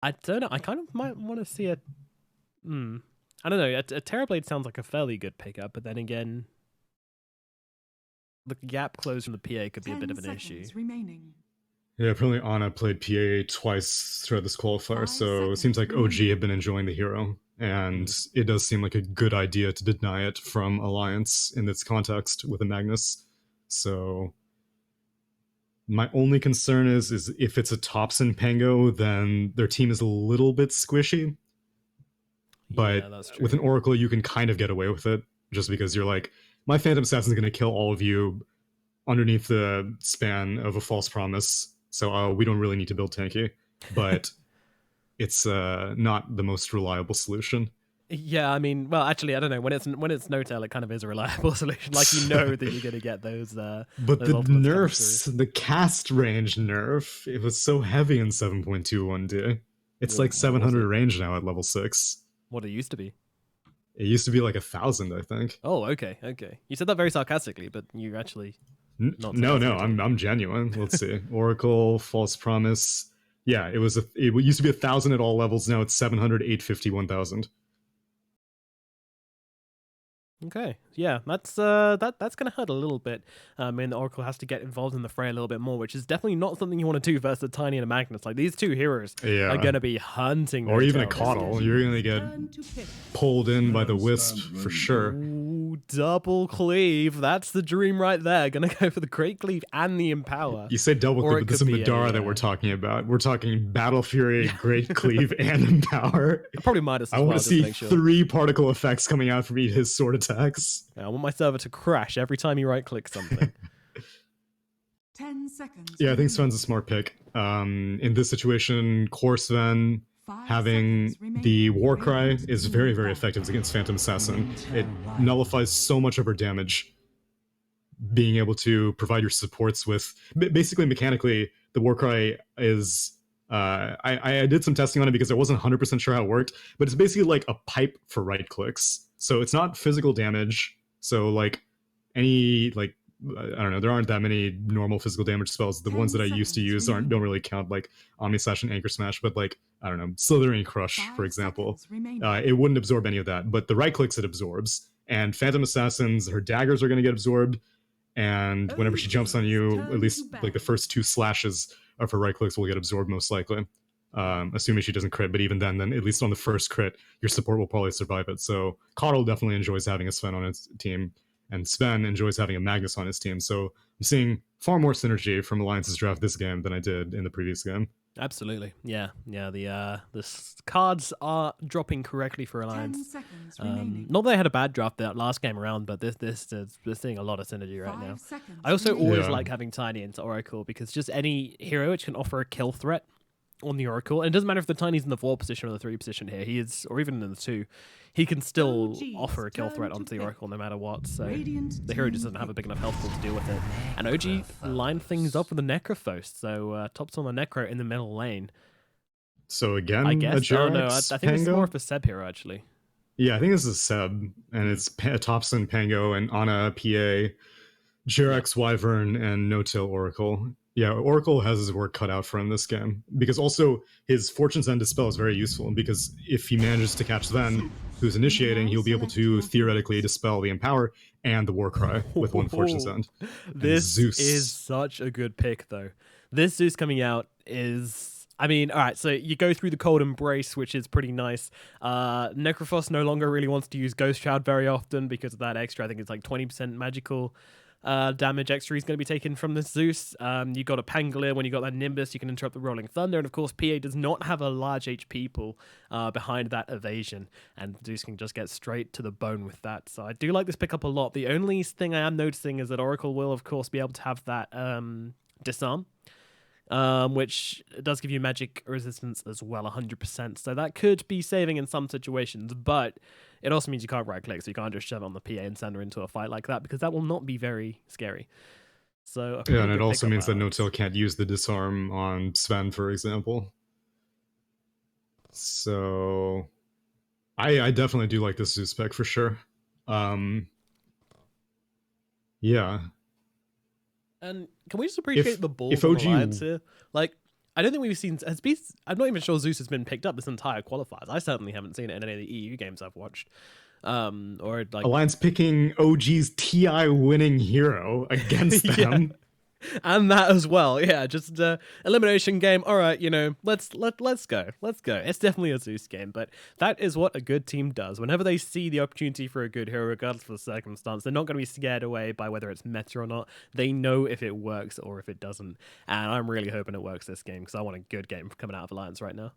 I don't know. I kind of might want to see a. I don't know. A Terrorblade sounds like a fairly good pickup, but then again, the gap closed from the PA could be a bit of an issue. Remaining. Yeah, apparently Ana played PA twice throughout this qualifier, so it seems like OG have been enjoying the hero, and it does seem like a good idea to deny it from Alliance in this context with a Magnus. So my only concern is if it's a Topson Pango, then their team is a little bit squishy. But yeah, that's true. with an Oracle, you can kind of get away with it, just because you're like, my Phantom Assassin's going to kill all of you underneath the span of a false promise, so we don't really need to build tanky. But it's not the most reliable solution. Yeah, I mean, well, actually, I don't know. When it's no tail, it kind of is a reliable solution. Like, you know that you're gonna get those. But those the nerfs, the cast range nerf, it was so heavy in 7.21D. It's like 700 range now at level 6. What it used to be. It used to be like 1,000, I think. Oh, okay. You said that very sarcastically, but you actually. No, I'm genuine. Let's see. Oracle, False Promise. Yeah, it used to be 1,000 at all levels. Now it's 700, 850, 1,000. Okay, yeah, that's gonna hurt a little bit. I mean, the Oracle has to get involved in the fray a little bit more, which is definitely not something you want to do versus a Tiny and a Magnus. Like, these two heroes are gonna be hunting, or even a Coddle. You're gonna get pulled in by the Wisp for sure. Ooh, double cleave. That's the dream right there. Gonna go for the Great Cleave and the Empower. You say double cleave, but this is Madara that we're talking about. We're talking Battle Fury, Great Cleave, and Empower. Probably Midas. I want to see 3 particle effects coming out from his sword attacks. Yeah, I want my server to crash every time you right-click something. 10 seconds. Yeah, I think Sven's a smart pick. In this situation, core Sven having the Warcry is very, very effective against Phantom Assassin. It nullifies so much of her damage. Being able to provide your supports with... Basically, mechanically, the Warcry is... I did some testing on it because I wasn't 100% sure how it worked, but it's basically like a pipe for right-clicks. So it's not physical damage. So like any I don't know, there aren't that many normal physical damage spells. The ones that I used to use don't really count, like Omni Slash and Anchor Smash, but like, I don't know, Slithering Crush, for example. It wouldn't absorb any of that, but the right clicks it absorbs. And Phantom Assassins, her daggers are going to get absorbed, and whenever she jumps on you, at least like the first 2 slashes of her right clicks will get absorbed most likely. Assuming she doesn't crit, but even then at least on the first crit, your support will probably survive it. So Coddle definitely enjoys having a Sven on his team, and Sven enjoys having a Magnus on his team. So I'm seeing far more synergy from Alliance's draft this game than I did in the previous game. Absolutely, yeah. The cards are dropping correctly for Alliance. Not that they had a bad draft that last game around, but we're seeing a lot of synergy right now. I also always like having Tiny into Oracle, because just any hero which can offer a kill threat on the Oracle, and it doesn't matter if the Tiny's in the 4 position or the 3 position here, he is, or even in the 2, he can still offer a kill threat onto the Oracle no matter what, so the hero just doesn't have a big enough health pool to deal with it. And OG lined things up with the Necrophost, so tops on the Necro in the middle lane. So again, I guess, no, I think it's more of a Seb hero, actually. Yeah, I think this is Seb, and it's Topson, Pango, and Ana, PA, Jerax, Wyvern, and No-Till Oracle. Yeah, Oracle has his work cut out for him this game, because also his Fortune's End Dispel is very useful, because if he manages to catch Sven, who's initiating, he'll be able to theoretically dispel the Empower and the Warcry with 1 Fortune's End. This is such a good pick, though. This Zeus coming out is... I mean, all right, so you go through the Cold Embrace, which is pretty nice. Necrophos no longer really wants to use Ghost Shroud very often because of that extra. I think it's like 20% magical damage extra he's going to be taken from the Zeus. You got a Pangolier. When you got that Nimbus, you can interrupt the Rolling Thunder. And of course, PA does not have a large HP pool behind that evasion. And Zeus can just get straight to the bone with that. So I do like this pickup a lot. The only thing I am noticing is that Oracle will, of course, be able to have that Disarm. Which does give you magic resistance as well, 100%. So that could be saving in some situations, but it also means you can't right-click, so you can't just shove on the PA and send her into a fight like that, because that will not be very scary. So yeah, and it also means that No-Till can't use the disarm on Sven, for example. So I definitely do like this Zeus spec for sure. Yeah. And can we just appreciate the balls if of OG... Alliance here? Like, I don't think we've seen. I'm not even sure Zeus has been picked up this entire qualifiers. I certainly haven't seen it in any of the EU games I've watched. Or like Alliance picking OG's TI winning hero against them. And that as well, yeah. Just elimination game. All right, let's go. It's definitely a Zeus game, but that is what a good team does. Whenever they see the opportunity for a good hero, regardless of the circumstance, they're not going to be scared away by whether it's meta or not. They know if it works or if it doesn't, and I'm really hoping it works this game because I want a good game coming out of Alliance right now.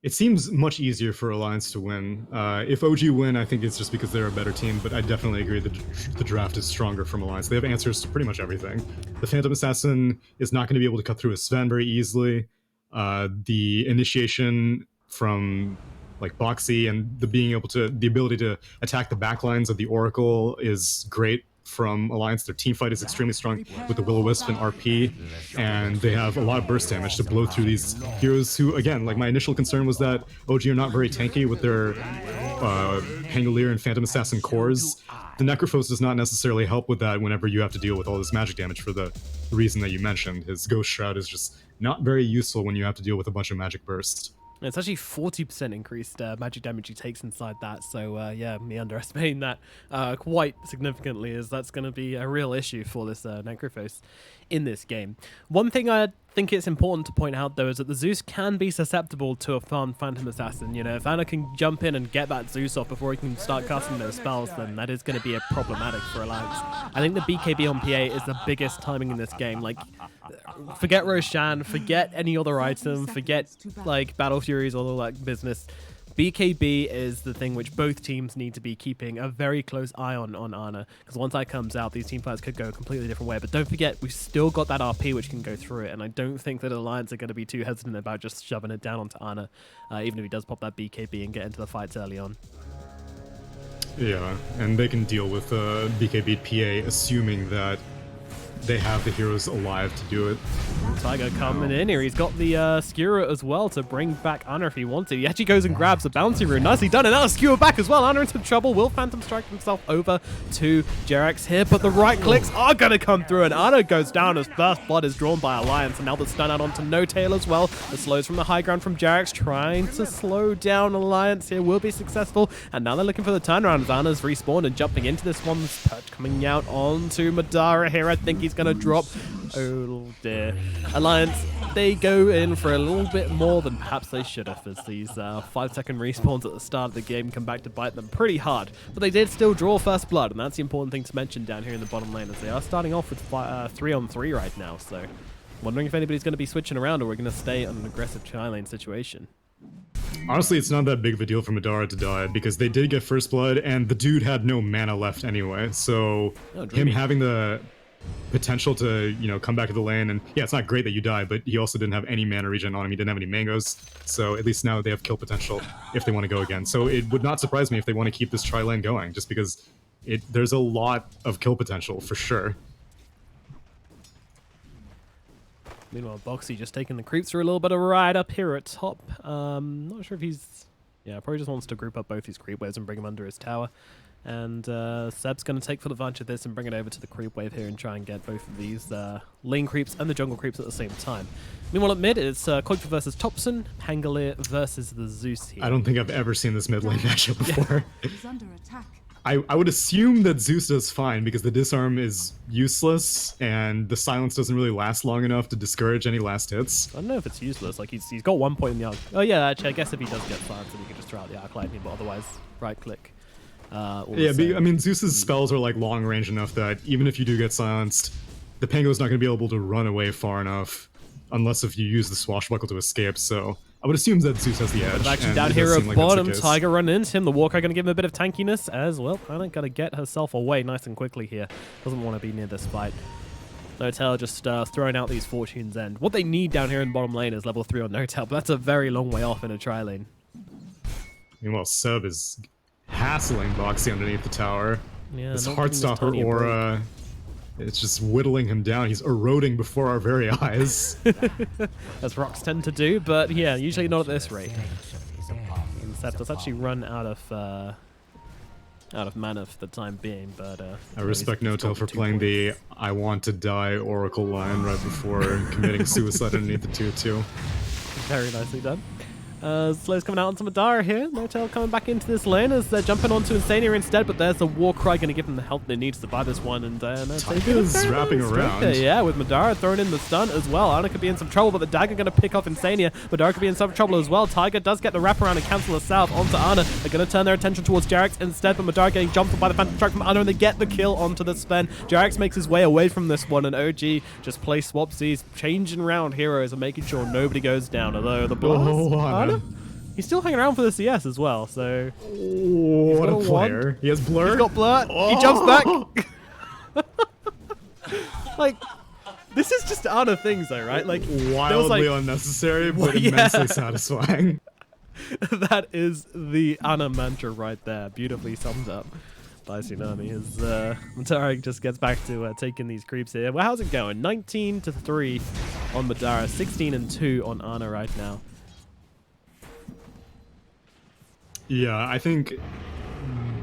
It seems much easier for Alliance to win. If OG win, I think it's just because they're a better team, but I definitely agree that the draft is stronger from Alliance. They have answers to pretty much everything. The Phantom Assassin is not going to be able to cut through a Sven very easily. The initiation from like Boxy and the ability to attack the backlines of the Oracle is great from Alliance. Their team fight is extremely strong with the Will-O-Wisp and RP, and they have a lot of burst damage to blow through these heroes who, again, like my initial concern was that OG are not very tanky with their Pangolier and Phantom Assassin cores. The Necrophos does not necessarily help with that whenever you have to deal with all this magic damage for the reason that you mentioned. His Ghost Shroud is just not very useful when you have to deal with a bunch of magic bursts. It's actually 40% increased magic damage he takes inside that, so yeah, me underestimating that quite significantly is that's going to be a real issue for this Necrophos in this game. One thing I think it's important to point out, though, is that the Zeus can be susceptible to a farmed Phantom Assassin. If Ana can jump in and get that Zeus off before he can start casting those spells, then that is going to be a problematic for Alliance. I think the BKB on PA is the biggest timing in this game. Like, forget Roshan, forget any other item, forget like Battle Furies, all that business. BKB is the thing which both teams need to be keeping a very close eye on Ana, because once that comes out, these team fights could go a completely different way. But don't forget, we've still got that RP which can go through it, and I don't think that Alliance are going to be too hesitant about just shoving it down onto Ana, even if he does pop that BKB and get into the fights early on. Yeah, and they can deal with BKB PA, assuming that they have the heroes alive to do it. Tiger coming in here. He's got the skewer as well to bring back Ana if he wanted. He actually goes and grabs the bouncy rune. Nicely done. And now a skewer back as well. Ana into trouble. Will Phantom strike himself over to Jerax here, but the right clicks are going to come through, and Ana goes down as first blood is drawn by Alliance. And now the stun out onto No Tail as well. The slows from the high ground from Jerax, trying to slow down Alliance here. Will be successful. And now they're looking for the turnaround as Ana's respawned and jumping into this one. Perch coming out onto Madara here. I think he's going to drop. Oh dear. Alliance, they go in for a little bit more than perhaps they should have, as these 5-second respawns at the start of the game come back to bite them pretty hard. But they did still draw first blood, and that's the important thing to mention down here in the bottom lane, as they are starting off with 3-on-3 right now. So wondering if anybody's going to be switching around, or we're going to stay on an aggressive Chai lane situation. Honestly, it's not that big of a deal for Madara to die, because they did get first blood, and the dude had no mana left anyway. So him having the potential to, come back to the lane, and yeah, it's not great that you die, but he also didn't have any mana regen on him. He didn't have any mangoes, so at least now they have kill potential if they want to go again. So it would not surprise me if they want to keep this tri lane going, just because there's a lot of kill potential for sure. Meanwhile, Boxy just taking the creeps through a little bit of a ride up here at top. Not sure if he's... Yeah, probably just wants to group up both his creep waves and bring them under his tower. And Seb's going to take full advantage of this and bring it over to the creep wave here and try and get both of these lane creeps and the jungle creeps at the same time. Meanwhile, at mid, it's Qualifiers versus Thompson, Pangolier versus the Zeus here. I don't think I've ever seen this mid lane matchup before. He's under attack. I would assume that Zeus does fine, because the disarm is useless and the silence doesn't really last long enough to discourage any last hits. I don't know if it's useless. Like, he's got 1 point in the arc. Oh yeah, actually, I guess if he does get silenced, then he can just throw out the arc lightning, but otherwise, right click. Yeah, I mean, Zeus's spells are like long range enough that even if you do get silenced, the Pango's not going to be able to run away far enough, unless if you use the swashbuckle to escape. So I would assume that Zeus has the edge. Action down here at bottom, Tiger running into him. The Walker going to give him a bit of tankiness as well. Kinda going to get herself away nice and quickly here. Doesn't want to be near this fight. No Tail just throwing out these Fortune's End. What they need down here in bottom lane is level 3 on No Tail, but that's a very long way off in a tri lane. Meanwhile, Sub is hassling Boxy underneath the tower. Yeah, this Heartstopper aura, it's just whittling him down. He's eroding before our very eyes. As rocks tend to do, but yeah, usually not at this rate. And Seth does actually run out of out of mana for the time being, but I respect No-Tail for playing the I want to die Oracle line right before committing suicide underneath the 2-2. Very nicely done. Slow's coming out onto Madara here. No-Tail coming back into this lane as they're jumping onto Insania instead, but there's the war cry going to give them the help they need to survive this one. And Taiga's wrapping around. Yeah, with Madara throwing in the stun as well. Ana could be in some trouble, but the dagger going to pick off Insania. Madara could be in some trouble as well. Taiga does get the wraparound and cancel the south onto Ana. They're going to turn their attention towards Jerax instead, but Madara getting jumped by the Phantom Strike from Ana, and they get the kill onto the Sven. Jerax makes his way away from this one, and OG just plays swapsies, changing around heroes and making sure nobody goes down. Although the blast, Ana? He's still hanging around for the CS as well, so... Oh, what a player. He has Blur. He's got Blur. Oh. He jumps back. Like, this is just Ana things though, right? Like, wildly unnecessary, but immensely satisfying. That is the Ana mantra right there. Beautifully summed up by Tsunami. As Madara just gets back to taking these creeps here. Well, how's it going? 19-3 on Madara, 16-2 on Ana right now. Yeah, I think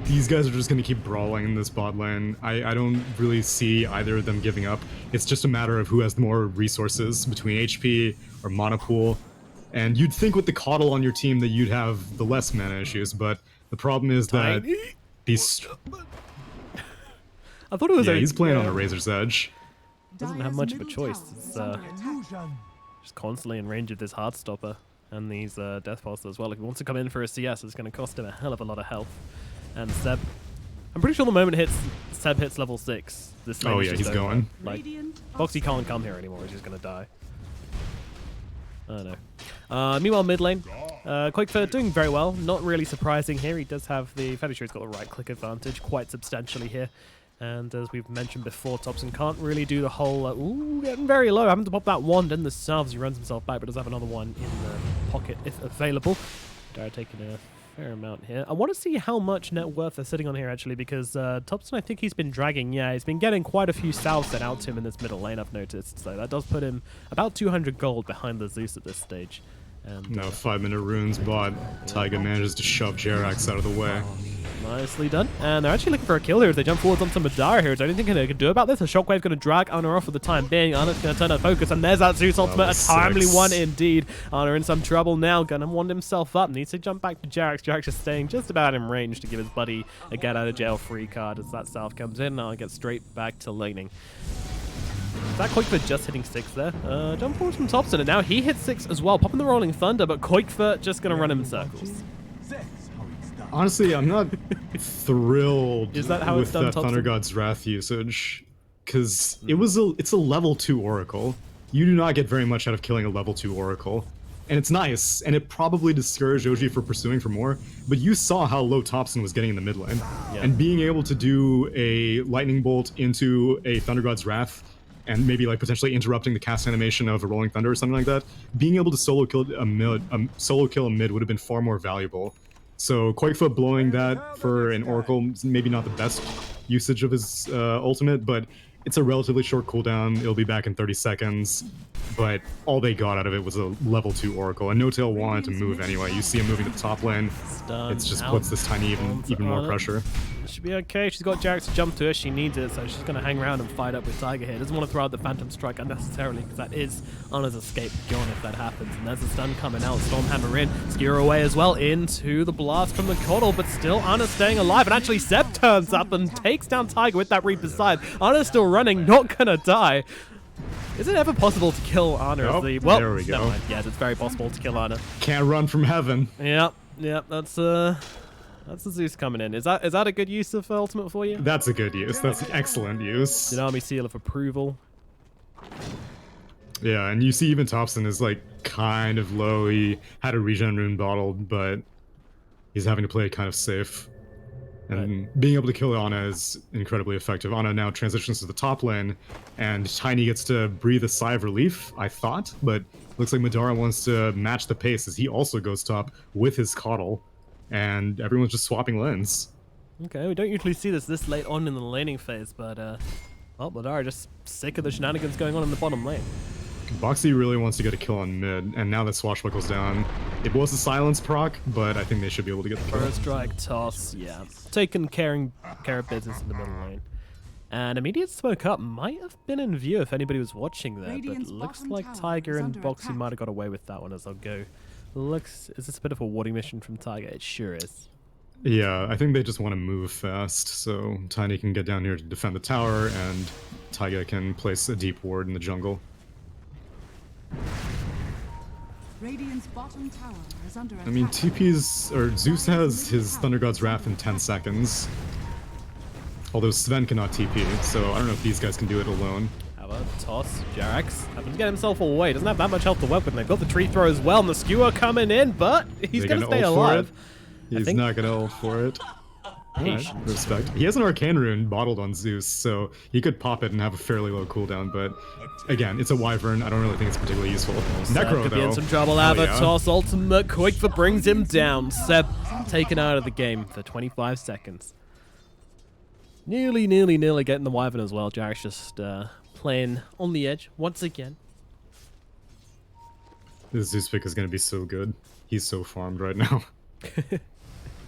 these guys are just going to keep brawling in this bot lane. I don't really see either of them giving up. It's just a matter of who has more resources between HP or mana pool. And you'd think with the Coddle on your team that you'd have the less mana issues, but the problem is that these... I thought it was he's playing on a razor's edge. Doesn't have much of a choice. It's just constantly in range of this Heartstopper and these Death Pulse as well. If he wants to come in for a CS, it's going to cost him a hell of a lot of health. And Seb, I'm pretty sure the moment Seb hits level 6, this lane is he's over. going. Like, Foxy can't come here anymore, he's just going to die. I don't know. Meanwhile, mid lane, Qualifiers doing very well. Not really surprising here. He does have the... Fairly sure he's got the right click advantage quite substantially here. And as we've mentioned before, Thompson can't really do the whole... ooh, getting very low. Having to pop that wand in the salves. He runs himself back, but does have another one in the pocket if available. Dara taking a fair amount here. I want to see how much net worth they're sitting on here, actually, because Thompson, I think he's been dragging... Yeah, he's been getting quite a few salves sent out to him in this middle lane, I've noticed. So that does put him about 200 gold behind the Zeus at this stage. And, no 5-minute runes bot. Taiga manages to shove Jerax out of the way. Nicely done. And they're actually looking for a kill here as they jump forwards onto Madara here. Is there anything they can do about this? A Shockwave's going to drag Ana off for the time being. Ana's going to turn her focus, and there's that Zeus ultimate. A timely one indeed. Ana in some trouble now. Going to wand himself up. Needs to jump back to Jerax. Jerax is staying just about in range to give his buddy a get out of jail free card as that south comes in. Now gets straight back to laning. Is that Qualifiers just hitting 6 there? Jump forward from Thompson, and now he hits 6 as well. Popping the Rolling Thunder, but Qualifiers just going to run him in circles. Honestly, I'm not thrilled with that Thunder God's Wrath usage, because it's a level 2 Oracle. You do not get very much out of killing a level 2 Oracle. And it's nice, and it probably discouraged OG for pursuing for more, but you saw how low Thompson was getting in the mid lane. Yeah. And being able to do a Lightning Bolt into a Thunder God's Wrath, and maybe like potentially interrupting the cast animation of a Rolling Thunder or something like that, being able to solo kill a mid would have been far more valuable. So Quakefoot blowing that for an Oracle is maybe not the best usage of his ultimate, but it's a relatively short cooldown. It'll be back in 30 seconds, but all they got out of it was a level 2 Oracle, and No-Tail wanted to move anyway. You see him moving to the top lane. It just puts this tiny even more pressure. Should be okay. She's got Jerax to jump to her. She needs it, so she's going to hang around and fight up with Taiga here. Doesn't want to throw out the Phantom Strike unnecessarily, because that is Ana's escape beyond if that happens. And there's a stun coming out. Stormhammer in. Skewer away as well into the blast from the Coddle, but still Ana staying alive. And actually Seb turns up and takes down Taiga with that Reaper's Scythe. Ana's still running, not going to die. Is it ever possible to kill Ana as the... Well, there we go. Never mind. Yes, it's very possible to kill Ana. Can't run from heaven. Yep, that's the Zeus coming in. Is that a good use of ultimate for you? That's a good use. That's an excellent use. Tsunami seal of approval. Yeah, and you see even Thompson is like kind of low. He had a regen rune bottled, but he's having to play it kind of safe. And being able to kill Ana is incredibly effective. Ana now transitions to the top lane, and Tiny gets to breathe a sigh of relief, I thought, but looks like Madara wants to match the pace as he also goes top with his Coddle, and everyone's just swapping lanes. Okay, we don't usually see this late on in the laning phase, but well, Madara just sick of the shenanigans going on in the bottom lane. Boxy really wants to get a kill on mid, and now that Swashbuckle's down, it was a silence proc, but I think they should be able to get the kill. First strike, toss, yeah. Taking care of business in the middle lane. And immediate smoke up might have been in view if anybody was watching there, but looks like Tiger and Boxy might have got away with that one as I'll go. Is this a bit of a warding mission from Tiger? It sure is. Yeah, I think they just want to move fast, so Tiny can get down here to defend the tower, and Tiger can place a deep ward in the jungle. Radiant's bottom tower is under attack. I mean, Zeus has his Thunder God's Wrath in 10 seconds. Although Sven cannot TP, so I don't know if these guys can do it alone. How about toss? Jarax happens to get himself away. Doesn't have that much health to work with. They've got the tree throw as well, and the skewer coming in, but he's going to stay alive. He's not going to ult for it. Right, respect. He has an Arcane Rune bottled on Zeus, so he could pop it and have a fairly low cooldown, but again, it's a Wyvern. I don't really think it's particularly useful. Necro, could though. be in some trouble. Toss ultimate quick for brings him down. Seb taken out of the game for 25 seconds. Nearly getting the Wyvern as well. Jarrett's just playing on the edge once again. This Zeus pick is going to be so good. He's so farmed right now.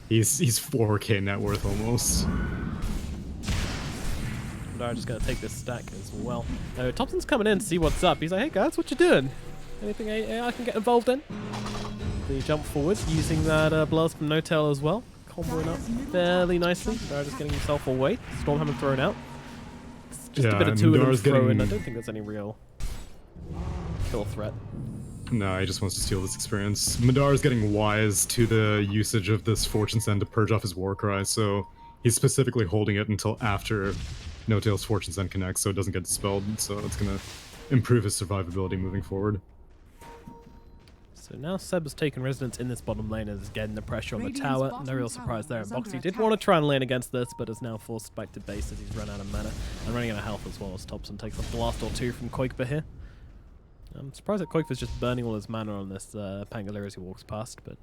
He's 4k net worth almost. I'm just going to take this stack as well. Thompson's coming in to see what's up. He's like, hey guys, what you doing? Anything I can get involved in? The jump forward using that blast from No Tail as well. Comboing up fairly nicely. Just getting himself away. Stormhammer thrown out. It's just a bit of two of them throw in. I don't think there's any real kill threat. No, he just wants to steal this experience. Madar's getting wise to the usage of this Fortune Send to purge off his Warcry, so he's specifically holding it until after No Tail's Fortune Send connects, so it doesn't get dispelled, so it's going to improve his survivability moving forward. So now Seb has taken residence in this bottom lane and is getting the pressure on the tower. No real surprise there. And Boxy did want to try and lane against this, but is now forced back to base as he's run out of mana and running out of health as well as Thompson takes a blast or two from Koikba here. I'm surprised that Koikba's just burning all his mana on this Pangolier as he walks past, but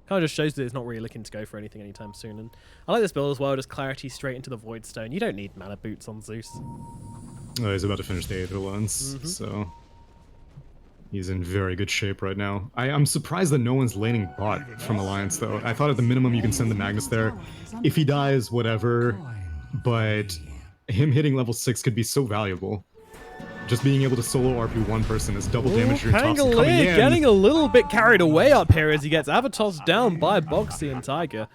kind of just shows that he's not really looking to go for anything anytime soon. And I like this build as well, just clarity straight into the Void Stone. You don't need mana boots on Zeus. Oh, he's about to finish the Aether Lens, so he's in very good shape right now. I'm surprised that no one's laning bot from Alliance, though. I thought at the minimum you can send the Magnus there. If he dies, whatever, but him hitting level 6 could be so valuable. Just being able to solo RP one person is double damage to your Thompson coming in. Getting a little bit carried away up here as he gets Avatos down by Boxy and Tiger.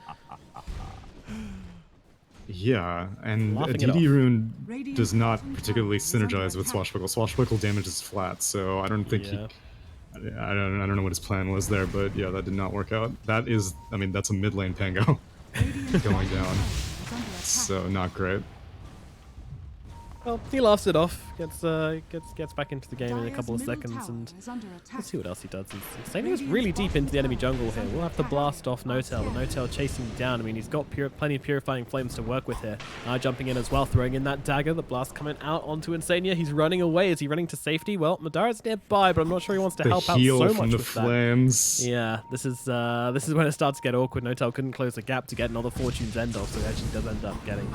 Yeah, and a DD rune does not particularly synergize with Swashbuckle. Swashbuckle damage is flat, so I don't think he... I don't know what his plan was there, but yeah, that did not work out. That is, I mean, that's a mid lane Pango going down. So not great. Well, he laughs it off, gets back into the game in a couple of seconds, and let's see what else he does. He's really deep into the enemy jungle here. We'll have to blast off No Tail. The No Tail chasing him down. I mean, he's got plenty of Purifying Flames to work with here. Jumping in as well, throwing in that dagger. The blast coming out onto Insania. He's running away. Is he running to safety? Well, Madara's nearby, but I'm not sure he wants to help out so much with flames. That. Yeah, this is when it starts to get awkward. No Tail couldn't close the gap to get another Fortune's End off, so he actually does end up getting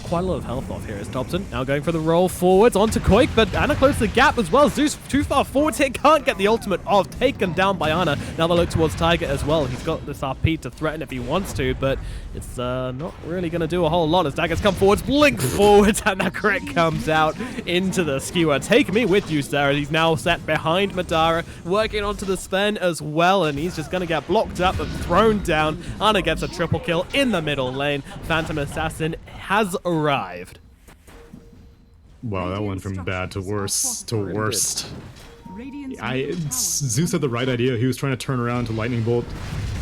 quite a lot of health off here. As Thompson now going for the roll forwards onto Koik, but Anna closed the gap as well. Zeus too far forward here, can't get the ultimate off, taken down by Anna. Now they look towards Tiger as well. He's got this RP to threaten if he wants to, but it's not really going to do a whole lot as daggers come forwards, blink forwards, and that crit comes out into the skewer. Take me with you, Sarah. He's now set behind Madara, working onto the Sven as well, and he's just going to get blocked up and thrown down. Anna gets a triple kill in the middle lane. Phantom Assassin has arrived. Wow, that went from bad to worse to worst. Zeus had the right idea. He was trying to turn around to Lightning Bolt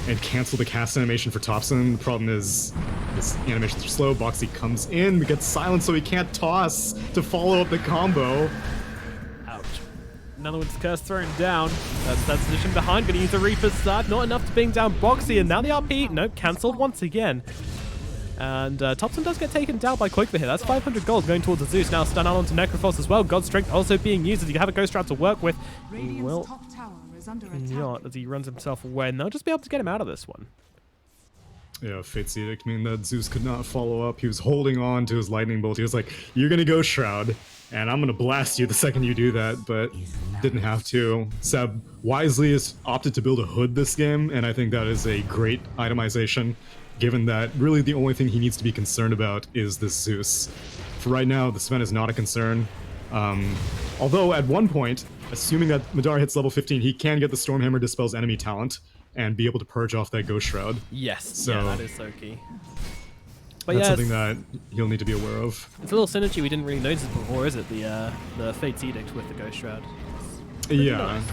and cancel the cast animation for Thompson. The problem is his animations are slow. Boxy comes in, gets silenced so he can't toss to follow up the combo. Ouch. Another one's cursed thrown down. That's position behind, gonna use a Reaper's Start. Not enough to bring down Boxy, and now the RP, nope, cancelled once again. And Thompson does get taken down by Koikba here. That's 500 gold going towards the Zeus. Now stun out onto Necrophos as well. God's Strength also being used as you have a Ghost Trap to work with. He will not as he runs himself away. And they'll just be able to get him out of this one. Yeah, Fate's Edict mean that Zeus could not follow up. He was holding on to his lightning bolt. He was like, "You're gonna go Shroud, and I'm gonna blast you the second you do that," but didn't have to. Seb wisely has opted to build a hood this game, and I think that is a great itemization, given that really the only thing he needs to be concerned about is this Zeus. For right now, the Sven is not a concern. Although at one point, assuming that Madara hits level 15, he can get the Stormhammer Dispels enemy talent and be able to purge off that Ghost Shroud. Yes, So yeah, that is so key. But that's yeah, something that he'll need to be aware of. it's a little synergy we didn't really notice before, is it? The Fate's Edict with the Ghost Shroud. Yeah. Nice.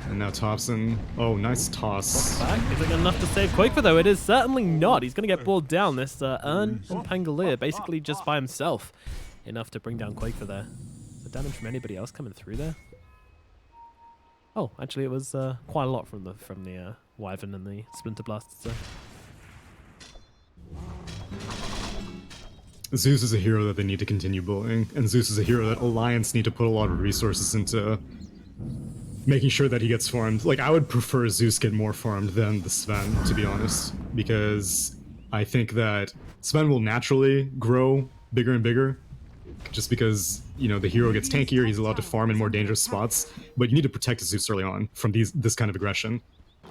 And now Thompson. Oh, nice toss. Back. Is it enough to save Quakefer though? It is certainly not. He's going to get brought down. This Urn and Pangolier basically just by himself. Enough to bring down Quakefer there. Is there damage from anybody else coming through there? Oh, actually it was quite a lot from the Wyvern and the Splinter Blasts. So. Zeus is a hero that they need to continue bullying, and Zeus is a hero that Alliance need to put a lot of resources into making sure that he gets farmed. Like, I would prefer Zeus get more farmed than the Sven, to be honest, because I think that Sven will naturally grow bigger and bigger, just because, you know, the hero gets tankier, he's allowed to farm in more dangerous spots, but you need to protect Zeus early on from this kind of aggression.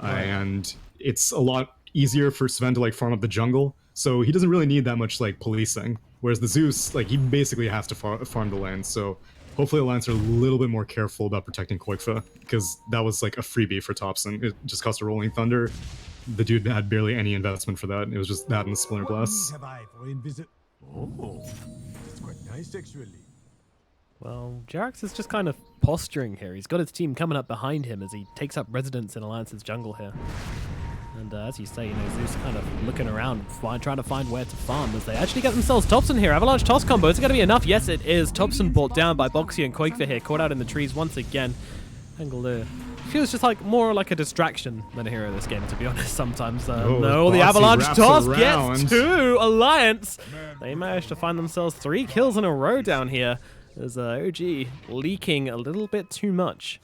And it's a lot easier for Sven to, like, farm up the jungle, so he doesn't really need that much, like, policing. Whereas the Zeus, like, he basically has to farm the lane, so hopefully Alliance are a little bit more careful about protecting Quakefa, because that was, like, a freebie for Thompson. It just cost a Rolling Thunder. The dude had barely any investment for that. It was just that and the Splinter Blast. Oh, it's quite nice, actually. Well, Jerax is just kind of posturing here. He's got his team coming up behind him as he takes up residence in Alliance's jungle here. And as you say, you know, Zeus kind of looking around, trying to find where to farm as they actually get themselves Thompson here. Avalanche toss combo. Is it going to be enough? Yes, it is. Thompson brought down by Boxy and Quakefer here, caught out in the trees once again. Angler feels just like more like a distraction than a hero this game, to be honest. Sometimes, no, the Avalanche toss gets to Alliance. They managed to find themselves 3 kills in a row down here. There's OG leaking a little bit too much.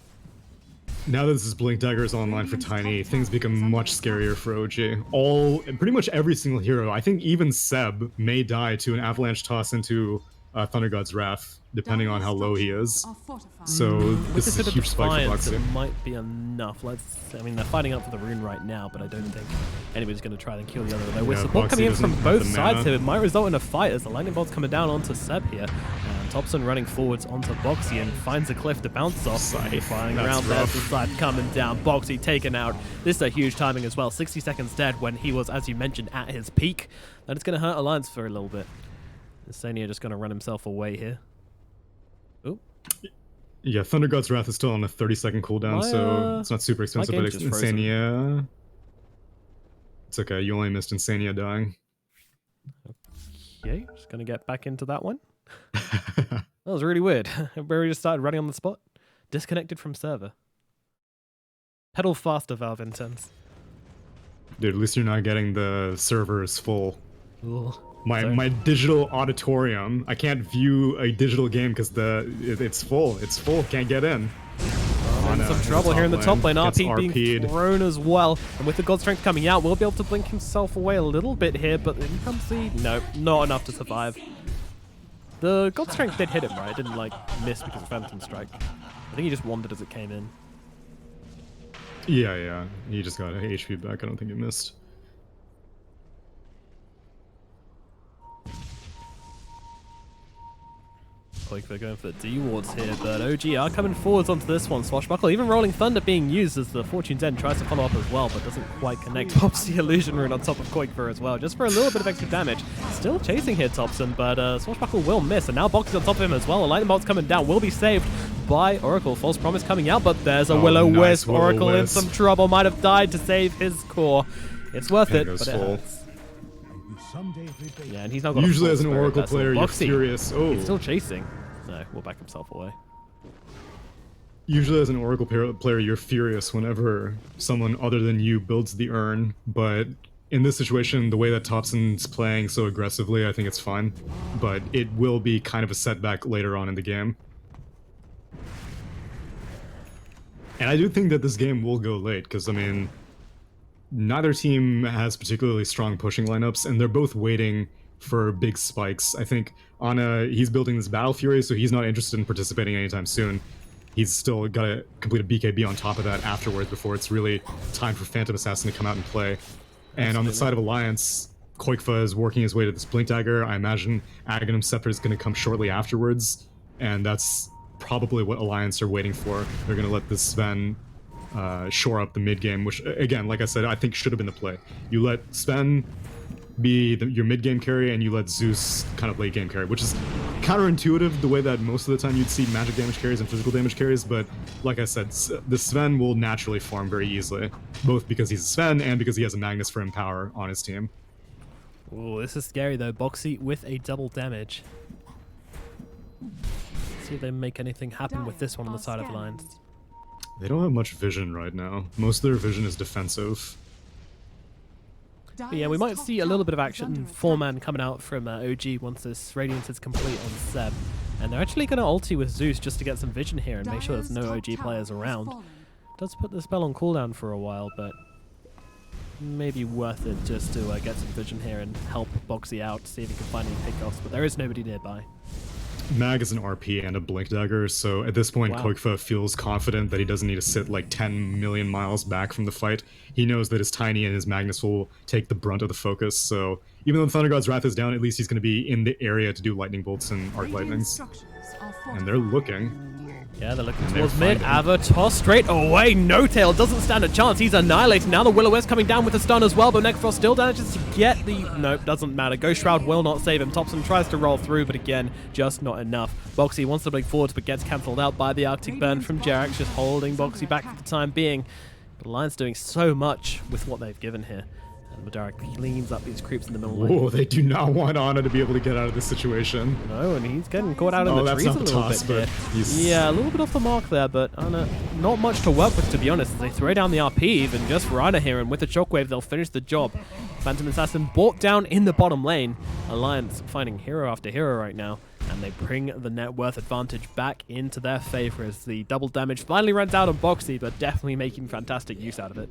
Now that this is Blink Dagger is online for Tiny, things become much scarier for OG. Pretty much every single hero, I think even Seb may die to an Avalanche toss into Thunder God's Wrath, depending on how low he is. So this is a huge spike for Boxy. It might be enough. I mean, they're fighting up for the rune right now, but I don't think anybody's going to try and kill the other. Though with support coming in from both sides here, it might result in a fight as the lightning bolt's coming down onto Seb here. And Thompson running forwards onto Boxy and finds a cliff to bounce off. Flying around there, the side coming down. Boxy taken out. This is a huge timing as well. 60 seconds dead when he was, as you mentioned, at his peak. And it's going to hurt Alliance for a little bit. Insania just going to run himself away here. Oh. Yeah, Thunder God's Wrath is still on a 30-second cooldown, so it's not super expensive, but Insania... It's okay, you only missed Insania dying. Okay, just going to get back into that one. That was really weird. Everybody just started running on the spot. Disconnected from server. Pedal faster, Valve Intense. Dude, at least you're not getting the servers full. Ooh. My digital auditorium, I can't view a digital game because it's full. It's full, can't get in. Some trouble here in the top lane. RP being thrown as well. And with the God Strength coming out, we'll be able to blink himself away a little bit here, but in comes the... Nope, not enough to survive. The God Strength did hit him, right? It didn't, like, miss because of Phantom Strike. I think he just wandered as it came in. Yeah. He just got HP back. I don't think he missed. Quakefer going for the D-wards here, but OG are coming forwards onto this one. Swashbuckle, even Rolling Thunder being used as the Fortune's End tries to follow up as well, but doesn't quite connect. Pops the Illusion Rune on top of Quakefer as well, just for a little bit of extra damage. Still chasing here Thompson, but Swashbuckle will miss, and now Boxy's on top of him as well. A Lightning Bolt's coming down, will be saved by Oracle. False Promise coming out, but there's a Will-O-Wisp. Nice Oracle in some trouble, might have died to save his core. It's worth it, but it hurts. Yeah, and he's not got usually as an Oracle player, you're furious. Oh, he's still chasing. No, will back himself away. Usually as an Oracle player, you're furious whenever someone other than you builds the urn, but in this situation, the way that Thompson's playing so aggressively, I think it's fine. But it will be kind of a setback later on in the game. And I do think that this game will go late, because, I mean, neither team has particularly strong pushing lineups, and they're both waiting for big spikes. I think Ana, he's building this Battle Fury, so he's not interested in participating anytime soon. He's still got to complete a BKB on top of that afterwards before it's really time for Phantom Assassin to come out and play. And on the side of Alliance, Koikfa is working his way to this Blink Dagger. I imagine Aghanim Scepter is going to come shortly afterwards, and that's probably what Alliance are waiting for. They're going to let this Sven shore up the mid game, which, again, like I said, I think should have been the play. You let Sven be your mid game carry, and you let Zeus kind of late game carry, which is counterintuitive the way that most of the time you'd see magic damage carries and physical damage carries. But like I said, the Sven will naturally farm very easily, both because he's a Sven and because he has a Magnus for Empower on his team. Oh, this is scary though. Boxy with a double damage. Let's see if they make anything happen with this one on the side of Alliance. They don't have much vision right now. Most of their vision is defensive. But yeah, we might see a little bit of action. 4-man coming out from OG once this Radiance is complete on Seb. And they're actually going to ulti with Zeus just to get some vision here and make sure there's no OG players around. Does put the spell on cooldown for a while, but maybe worth it just to get some vision here and help Boxy out, see if he can find any pickoffs, but there is nobody nearby. Mag is an RP and a Blink Dagger, so at this point, Koikfa feels confident that he doesn't need to sit like 10 million miles back from the fight. He knows that his Tiny and his Magnus will take the brunt of the focus, so even though the Thunder God's Wrath is down, at least he's going to be in the area to do Lightning Bolts and Arc Lightnings. And they're looking. Yeah, they're looking towards mid. Avatar straight away. No Tail doesn't stand a chance. He's annihilated. Now the Will-O-Wisp coming down with a stun as well, but Necrophos still manages to get the... Nope, doesn't matter. Ghost Shroud will not save him. Thompson tries to roll through, but again, just not enough. Boxy wants to break forwards, but gets cancelled out by the Arctic Burn from Jerax, just holding Boxy back for the time being. But Alliance doing so much with what they've given here. And Madara cleans up these creeps in the middle lane. Oh, they do not want Ana to be able to get out of this situation. No, and he's getting caught out in the trees a little bit here. Yeah, a little bit off the mark there, but Ana, not much to work with, to be honest. They throw down the RP even just for Ana here, and with the Shockwave, they'll finish the job. Phantom Assassin brought down in the bottom lane. Alliance finding hero after hero right now, and they bring the net worth advantage back into their favor as the double damage finally runs out on Boxy, but definitely making fantastic use out of it.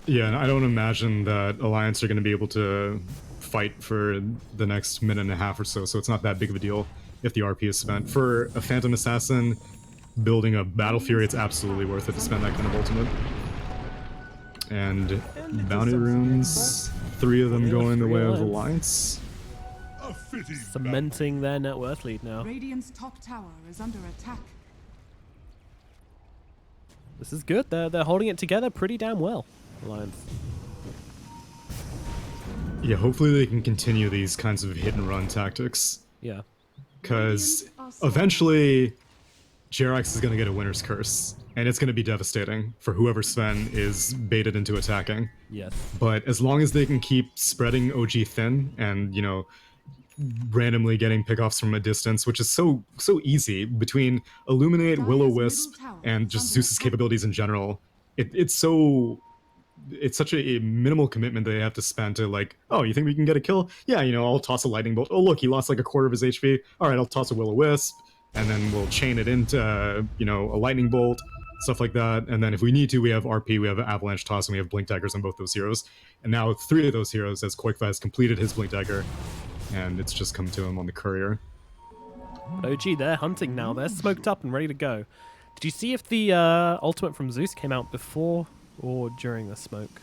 Yeah, and I don't imagine that Alliance are going to be able to fight for the next minute and a half or so, so it's not that big of a deal if the RP is spent. For a Phantom Assassin building a Battle Fury, it's absolutely worth it to spend that kind of ultimate. And Bounty Runes, 3 of them going the way of Alliance. Cementing their net worth lead now. Radiant's top tower is under attack. This is good. They're holding it together pretty damn well. Alliance. Yeah, hopefully they can continue these kinds of hit and run tactics. Yeah. Because eventually Jerax is going to get a winner's curse, and it's going to be devastating for whoever Sven is baited into attacking. Yes. But as long as they can keep spreading OG thin and, you know, randomly getting pickoffs from a distance, which is so easy between Illuminate, Will-O-Wisp, and just Zeus's capabilities in general, it's such a minimal commitment that they have to spend to, like, oh, you think we can get a kill? Yeah, you know, I'll toss a lightning bolt. Oh, look, he lost like a quarter of his HP. All right, I'll toss a Will-O-Wisp, and then we'll chain it into, you know, a lightning bolt, stuff like that. And then if we need to, we have RP, we have Avalanche Toss, and we have Blink Daggers on both those heroes. And now 3 of those heroes, as Koikfa has completed his Blink Dagger, and it's just come to him on the courier. OG, they're hunting now. They're smoked up and ready to go. Did you see if the ultimate from Zeus came out before or during the smoke?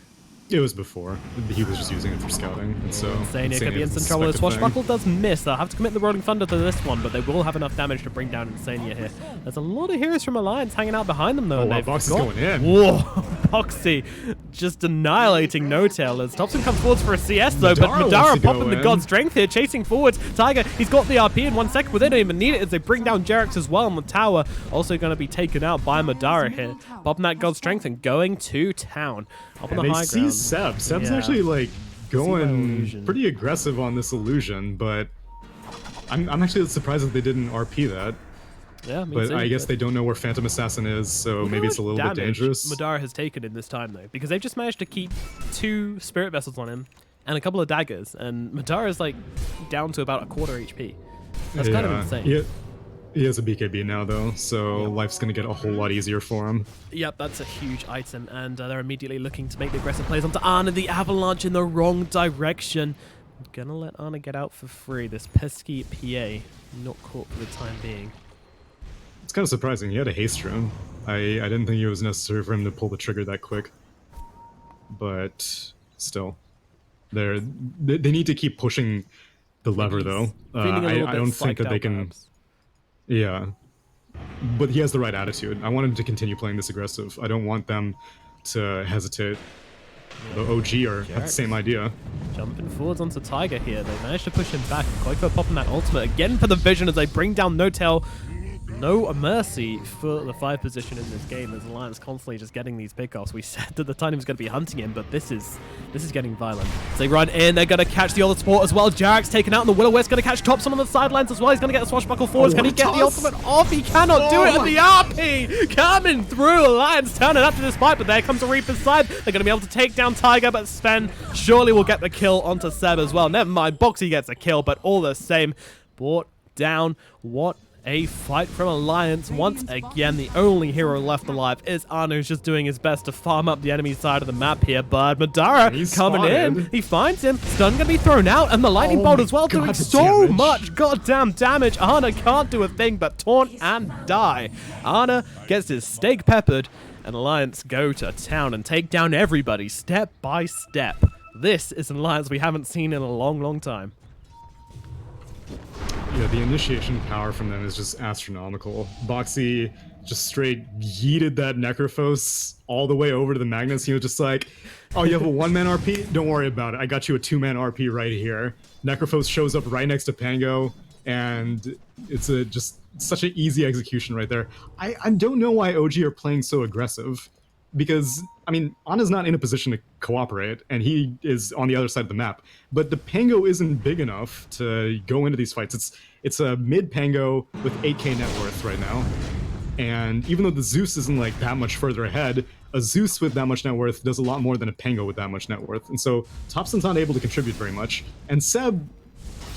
It was before. He was just using it for scouting, and so... Insania could be instant trouble. The Swashbuckle does miss. They'll have to commit the Rolling Thunder to this one, but they will have enough damage to bring down Insania here. There's a lot of heroes from Alliance hanging out behind them, though. Oh, wow, Box is going in. Whoa, Boxy just annihilating No-Tail as Thompson comes forwards for a CS, though, but Madara popping the God Strength here, chasing forwards. Tiger, he's got the RP in 1 second, but they don't even need it as they bring down Jerax as well on the tower. Also going to be taken out by Madara here. Popping that God Strength and going to town. Up on the high ground. Seb. Seb's actually like going pretty aggressive on this illusion, but I'm actually surprised that they didn't RP that. Yeah, but I guess they don't know where Phantom Assassin is, so maybe it's a little bit dangerous. Madara has taken in this time though, because they've just managed to keep 2 Spirit Vessels on him and a couple of daggers, and Madara is like down to about a quarter HP. That's kind of insane. He has a BKB now, though, so life's going to get a whole lot easier for him. Yep, that's a huge item, and they're immediately looking to make the aggressive plays onto Ana. The avalanche in the wrong direction. Gonna let Ana get out for free. This pesky PA not caught for the time being. It's kind of surprising. He had a haste rune. I didn't think it was necessary for him to pull the trigger that quick. But still, they need to keep pushing the lever, though. I don't think that they can... Perhaps. Yeah. But he has the right attitude. I want him to continue playing this aggressive. I don't want them to hesitate. The OG are have the same idea. Jumping forwards onto Tiger here. They managed to push him back. Qualifier popping that ultimate again for the vision as they bring down No Tail. No mercy for the 5 position in this game as Alliance constantly just getting these pickoffs. We said that the Tiny was going to be hunting him, but this is getting violent. As they run in, they're going to catch the other support as well. Jarek's taken out, and the Will-O-Wisp going to catch Topson on the sidelines as well. He's going to get the swashbuckle forwards. Can he get the ultimate off? He cannot do it, and the RP coming through. Alliance turning up to this fight, but there comes a Reaper's side. They're going to be able to take down Tiger, but Sven surely will get the kill onto Seb as well. Never mind, Boxy gets a kill, but all the same, brought down. What a fight from Alliance. Once again, the only hero left alive is Ana, who's just doing his best to farm up the enemy side of the map here. But Madara coming in. He finds him. Stun gonna be thrown out, and the lightning bolt as well, doing so much goddamn damage. Ana can't do a thing but taunt and die. Ana gets his steak peppered, and Alliance go to town and take down everybody step by step. This is an Alliance we haven't seen in a long, long time. Yeah, the initiation power from them is just astronomical. Boxy just straight yeeted that Necrophos all the way over to the Magnus. He was just like, oh, you have a 1-man RP? Don't worry about it. I got you a 2-man RP right here. Necrophos shows up right next to Pango, and it's just such an easy execution right there. I don't know why OG are playing so aggressive, because, I mean, Ana's not in a position to cooperate, and he is on the other side of the map. But the Pango isn't big enough to go into these fights. It's a mid-Pango with 8k net worth right now. And even though the Zeus isn't like that much further ahead, a Zeus with that much net worth does a lot more than a Pango with that much net worth. And so Topson's not able to contribute very much. And Seb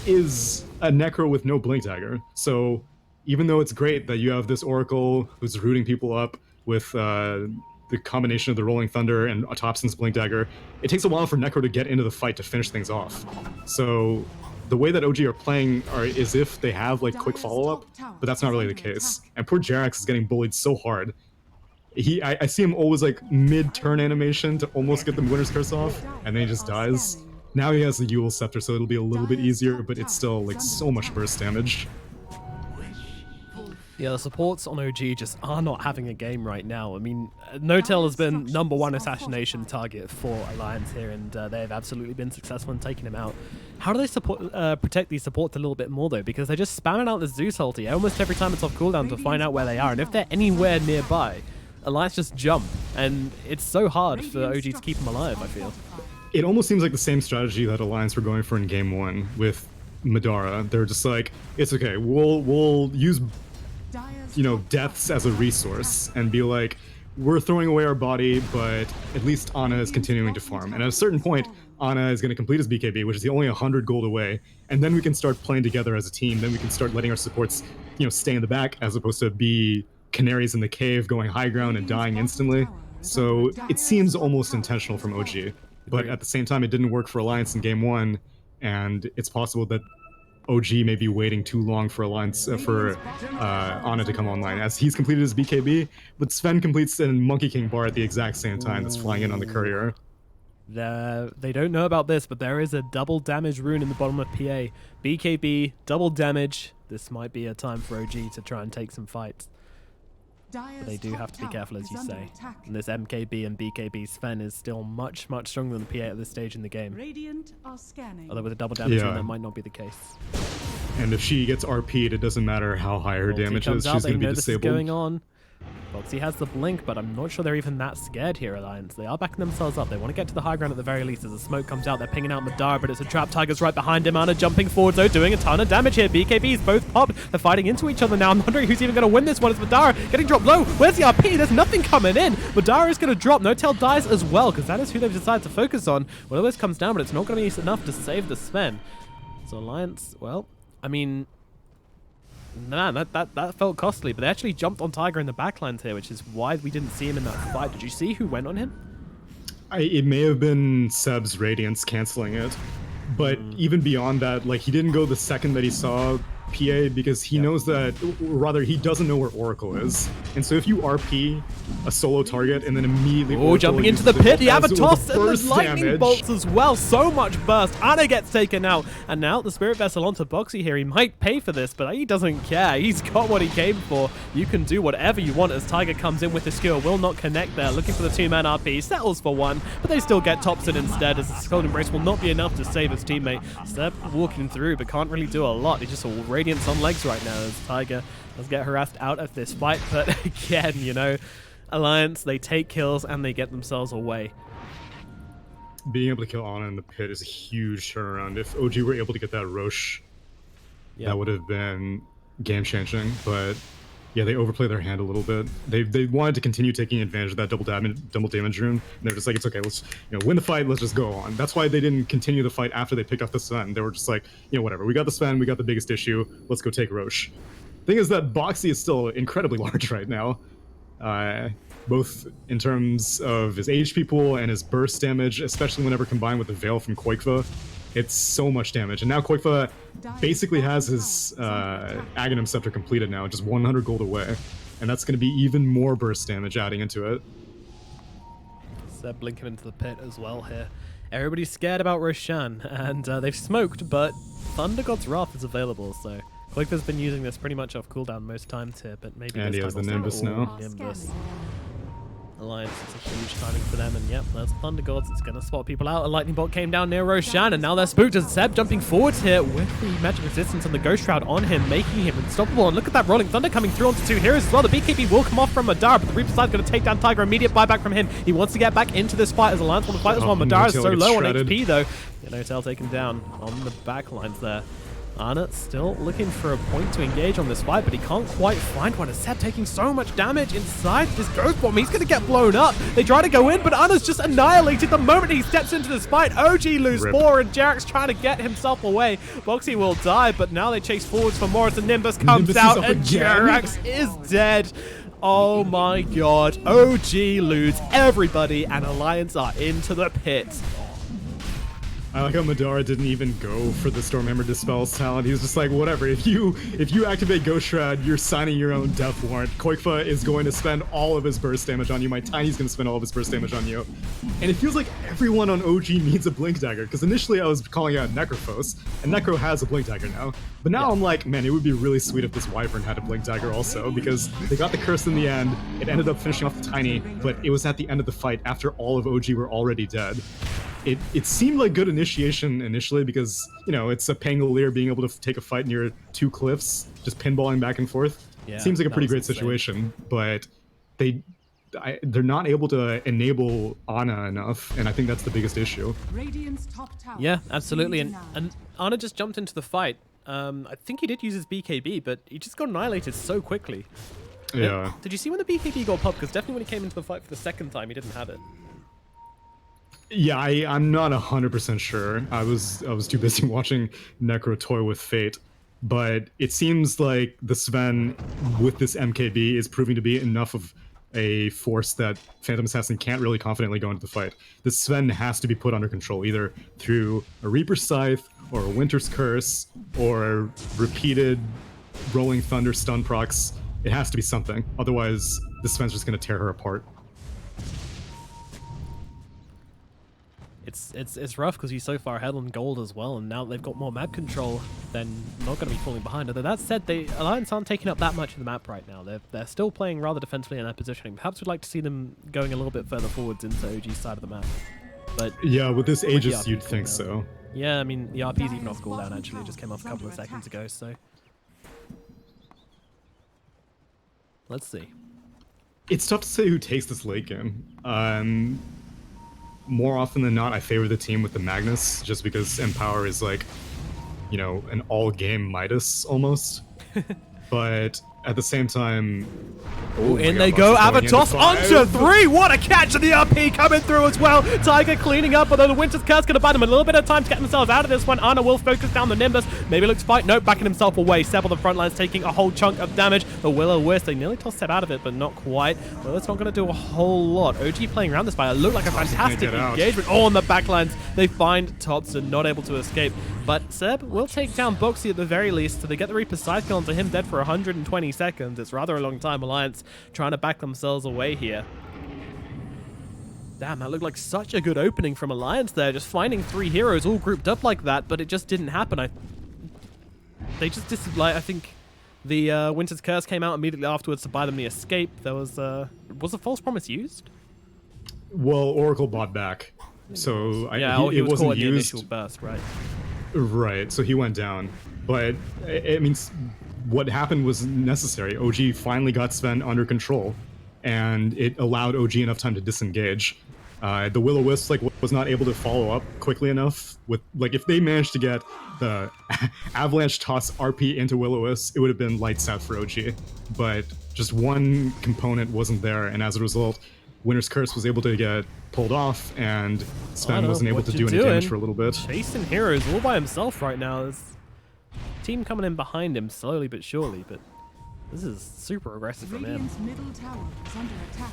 is a Necro with no Blink Dagger. So even though it's great that you have this Oracle who's rooting people up with the combination of the Rolling Thunder and Topson's Blink Dagger, it takes a while for Necro to get into the fight to finish things off. So the way that OG are playing is if they have like quick follow-up, but that's not really the case. And poor Jerax is getting bullied so hard. I see him always like mid-turn animation to almost get the Winner's Curse off, and then he just dies. Now he has the Yule Scepter, so it'll be a little bit easier, but it's still like so much burst damage. Yeah, the supports on OG just are not having a game right now. I mean, No Tail has been #1 assassination target for Alliance here, and they've absolutely been successful in taking him out. How do they protect these supports a little bit more, though? Because they're just spamming out the Zeus ulti almost every time it's off cooldown to find out where they are, and if they're anywhere nearby, Alliance just jump, and it's so hard for OG to keep them alive, I feel. It almost seems like the same strategy that Alliance were going for in Game 1 with Madara. They're just like, it's okay, we'll use, you know, deaths as a resource and be like, we're throwing away our body, but at least Ana is continuing to farm. And at a certain point, Ana is going to complete his BKB, which is only 100 gold away, and then we can start playing together as a team. Then we can start letting our supports, you know, stay in the back as opposed to be canaries in the cave going high ground and dying instantly. So it seems almost intentional from OG, but at the same time, it didn't work for Alliance in Game 1, and it's possible that OG may be waiting too long for Alliance for Ana to come online, as he's completed his BKB, but Sven completes a Monkey King bar at the exact same time that's flying in on the courier. They don't know about this, but there is a double damage rune in the bottom of PA. BKB, double damage. This might be a time for OG to try and take some fights. But they do have to be careful, as you say. And this MKB and BKB Sven is still much, much stronger than PA at this stage in the game. Although with a double damage rune, that might not be the case. And if she gets RP'd, it doesn't matter how high her damage is, she's going to be disabled. This is going on. Boxy has the blink, but I'm not sure they're even that scared here, Alliance. They are backing themselves up. They want to get to the high ground at the very least. As the smoke comes out, they're pinging out Madara, but it's a trap. Tiger's right behind him. Ana jumping forward, though, doing a ton of damage here. BKBs both popped. They're fighting into each other now. I'm wondering who's even going to win this one. It's Madara getting dropped low. Where's the RP? There's nothing coming in. Madara is going to drop. No Tail dies as well, because that is who they've decided to focus on. Well, this comes down, but it's not going to be enough to save the Sven. So Alliance, well, I mean, Man, that felt costly, but they actually jumped on Tiger in the backlines here, which is why we didn't see him in that fight. Did you see who went on him? It may have been Seb's Radiance canceling it, but even beyond that, like, he didn't go the second that he saw PA because he knows that, or rather, he doesn't know where Oracle is. And so if you RP a solo target and then immediately... Oh, jumping into the pit, the Avatos and the burst lightning damage. bolts as well. So much burst. Ana gets taken out. And now the Spirit Vessel onto Boxy here. He might pay for this, but he doesn't care. He's got what he came for. You can do whatever you want as Tiger comes in with the skill. Will not connect there. Looking for the two-man RP. Settles for one, but they still get Topson instead as the Cold Embrace will not be enough to save his teammate. Seb walking through, but can't really do a lot. He's just all Radiance on legs right now as Tiger does get harassed out of this fight. But again, you know, Alliance, they take kills and they get themselves away. Being able to kill Ana in the pit is a huge turnaround. If OG were able to get that Roche, that would have been game-changing. But yeah, they overplay their hand a little bit. They wanted to continue taking advantage of that double damage rune. And they're just like, it's okay, let's win the fight, let's just go on. That's why they didn't continue the fight after they picked off the Sven. They were just like, whatever, we got the Sven, we got the biggest issue, let's go take Roche. Thing is that Boxy is still incredibly large right now. Both in terms of his HP pool and his burst damage, especially whenever combined with the Veil from Koikva. It's so much damage. And now Koikva basically has his Aghanim Scepter completed now, just 100 gold away. And that's going to be even more burst damage adding into it. Seb blinking into the pit as well here. Everybody's scared about Roshan, and they've smoked, but Thunder God's Wrath is available, so Koikva's been using this pretty much off cooldown most times here, but maybe and this he has time the Nimbus now. Nimbus. Alliance, it's a huge timing for them, and yep, that's Thunder Gods. It's going to spot people out. A lightning bolt came down near Roshan, and now they're spooked as Seb jumping forwards here with the magic resistance and the Ghost Shroud on him, making him unstoppable. And look at that Rolling Thunder coming through onto two heroes as well. The BKB will come off from Madara, but the Reaper Side's going to take down Tiger. Immediate buyback from him. He wants to get back into this fight as Alliance want to fight as well. Madara is so low on HP though. No-Tail taken down on the back lines there. Ana still looking for a point to engage on this fight, but he can't quite find one. As Seb taking so much damage inside this Ghost Bomb, he's going to get blown up. They try to go in, but Ana's just annihilated the moment he steps into this fight. OG lose 4, and Jarek's trying to get himself away. Boxy will die, but now they chase forwards for more as the Nimbus comes out, and Jarek is dead. Oh my god. OG lose everybody, and Alliance are into the pit. I like how Madara didn't even go for the Stormhammer Dispels talent. He was just like, whatever, if you activate Ghost Shroud, you're signing your own death warrant. Koikva is going to spend all of his burst damage on you. My Tiny's going to spend all of his burst damage on you. And it feels like everyone on OG needs a Blink Dagger, because initially I was calling out Necrophos, and Necro has a Blink Dagger now. But now I'm like, man, it would be really sweet if this Wyvern had a Blink Dagger also, because they got the curse in the end. It ended up finishing off the Tiny, but it was at the end of the fight after all of OG were already dead. It seemed like good initiation initially because, it's a Pangolier being able to take a fight near two cliffs, just pinballing back and forth. Yeah, seems like a pretty great situation, but they're not able to enable Ana enough, and I think that's the biggest issue. Yeah, absolutely, and Ana just jumped into the fight. I think he did use his BKB, but he just got annihilated so quickly. Yeah. Did you see when the BKB got popped? Because definitely when he came into the fight for the second time, he didn't have it. Yeah, I'm not 100% sure. I was too busy watching Necro toy with Fate, but it seems like the Sven with this MKB is proving to be enough of a force that Phantom Assassin can't really confidently go into the fight. The Sven has to be put under control, either through a Reaper Scythe, or a Winter's Curse, or repeated Rolling Thunder stun procs. It has to be something, otherwise the Sven's just going to tear her apart. It's rough because he's so far ahead on gold as well, and now they've got more map control, then not going to be falling behind. Although that said, Alliance aren't taking up that much of the map right now. They're still playing rather defensively in their positioning. Perhaps we'd like to see them going a little bit further forwards into OG's side of the map. But yeah, with this Aegis, you'd think so. Yeah, I mean, the RP's even off cooldown actually. It just came off a couple of seconds ago, so let's see. It's tough to say who takes this late game. More often than not, I favor the team with the Magnus, just because Empower is like, an all-game Midas, almost. But at the same time... Oh, my in God, they Box go. is going into Avatos five. onto 3. What a catch! And the RP coming through as well. Tiger cleaning up, although the Winter's Curse going to buy them a little bit of time to get themselves out of this one. Anna will focus down the Nimbus. Maybe looks to fight. Nope, backing himself away. Seb on the front lines taking a whole chunk of damage. The Will-O-Wisp, they nearly tossed Seb out of it, but not quite. Well, it's not going to do a whole lot. OG playing around this fight. It looked like a fantastic engagement. Oh, on the backlines, they find Thompson, not able to escape. But Seb will take down Boxy at the very least, so they get the Reaper cycle onto him dead for 120 seconds. It's rather a long time. Alliance trying to back themselves away here. Damn, that looked like such a good opening from Alliance there, just finding 3 heroes all grouped up like that, but it just didn't happen. They just I think the Winter's Curse came out immediately afterwards to buy them the escape. There was a false promise used? Well, Oracle bought back, so he it was wasn't caught in the used. initial burst, right? Right, so he went down. But, I mean, what happened was necessary. OG finally got Sven under control, and it allowed OG enough time to disengage. The Will-O-Wisp was not able to follow up quickly enough with, if they managed to get the Avalanche toss RP into Will-O-Wisp, it would have been lights out for OG. But just one component wasn't there, and as a result, Winter's Curse was able to get pulled off, and Sven wasn't able to do any damage for a little bit. Chasing heroes all by himself right now. There's a team coming in behind him slowly but surely, but this is super aggressive from him. Radiant's middle tower is under attack.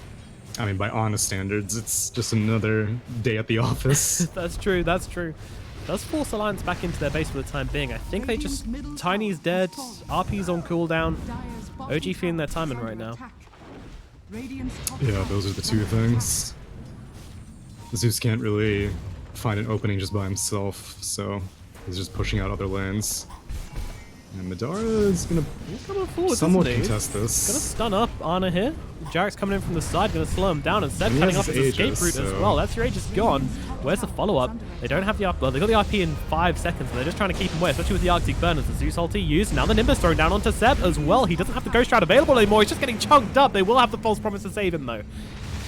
I mean, by honest standards, it's just another day at the office. That's true, that's true. Does force Alliance back into their base for the time being. I think they just... Tiny's dead, RP's on cooldown. OG feeling their timing right now. Yeah, those are the two things. Zeus can't really find an opening just by himself, so he's just pushing out other lanes. And Madara is gonna somewhat contest this. Gonna stun up Ana here. Jarek's coming in from the side, gonna slow him down, and Seb cutting off his escape route as well. That's your Aegis gone. Where's the follow-up? They don't have the RP. Well, they got the RP in 5 seconds, but they're just trying to keep him away, especially with the Arctic Burners. The Zeus ulti used. Now the Nimbus thrown down onto Seb as well. He doesn't have the Ghost Shroud available anymore. He's just getting chunked up. They will have the false promise to save him, though.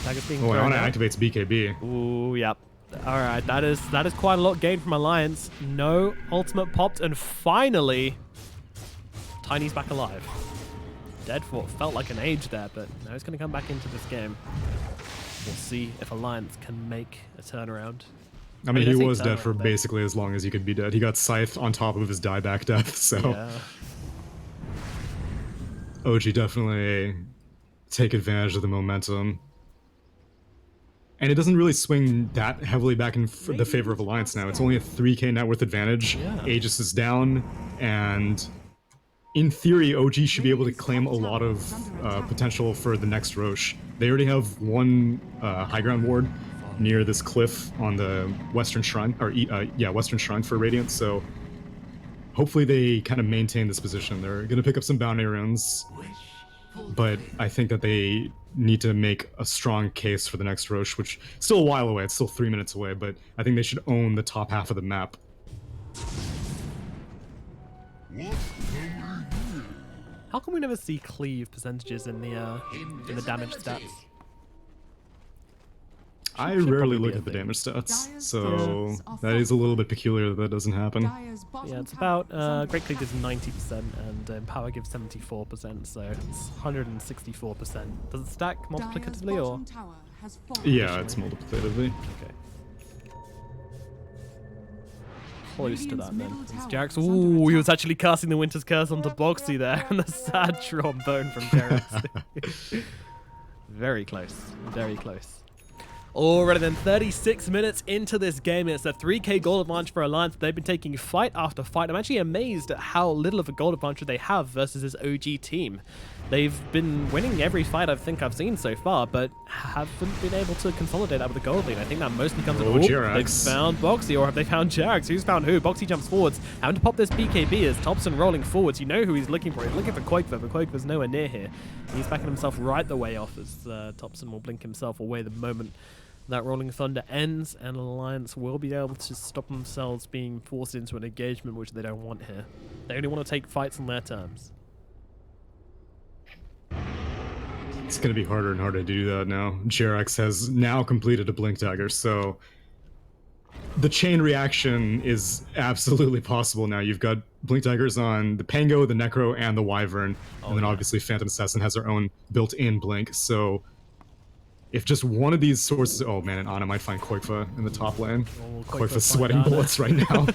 Oh, Ana activates BKB. Ooh, yep. Alright, that is quite a lot gained from Alliance. No ultimate popped, and finally, Tiny's back alive. Dead for what felt like an age there, but now he's going to come back into this game. We'll see if Alliance can make a turnaround. I mean, he was dead for basically as long as he could be dead. He got scythed on top of his dieback death, so... Yeah. OG definitely take advantage of the momentum. And it doesn't really swing that heavily back in the favor of Alliance now. It's only a 3k net worth advantage. Yeah. Aegis is down, and in theory, OG should be able to claim a lot of potential for the next Roche. They already have one high ground ward near this cliff on the Western Shrine, or Western Shrine for Radiant, so hopefully they kind of maintain this position. They're going to pick up some bounty runes, but I think that they need to make a strong case for the next Roche, which is still a while away. It's still 3 minutes away, but I think they should own the top half of the map. How come we never see cleave percentages in the damage stats? I rarely look at the damage stats, so that is a little bit peculiar that doesn't happen. Yeah, it's about, Great Cleave gives 90% and Empower gives 74%, so it's 164%. Does it stack multiplicatively or? Yeah, it's multiplicatively. Okay. Close to that then. Jarek's, ooh, he was actually casting the Winter's Curse onto Boxy there, and the sad trombone from Jarek's. Very close, very close. Alrighty then, 36 minutes into this game. It's a 3k gold advantage for Alliance. They've been taking fight after fight. I'm actually amazed at how little of a gold advantage they have versus this OG team. They've been winning every fight I think I've seen so far, but haven't been able to consolidate that with a gold lead. I think that mostly comes to they've found Boxy, or have they found Jarex? Who's found who? Boxy jumps forwards, having to pop this BKB as Thompson rolling forwards. You know who he's looking for. He's looking for Quakever, but Quakever's nowhere near here. He's backing himself right the way off as Thompson will blink himself away the moment that Rolling Thunder ends, and Alliance will be able to stop themselves being forced into an engagement, which they don't want here. They only want to take fights on their terms. It's going to be harder and harder to do that now. Jarex has now completed a Blink Dagger, so the chain reaction is absolutely possible now. You've got Blink Daggers on the Pango, the Necro, and the Wyvern, and then obviously Phantom Assassin has their own built-in Blink, so if just one of these sources... Oh man, and Ana might find Koikfa in the top lane. Koikfa's sweating bullets right now.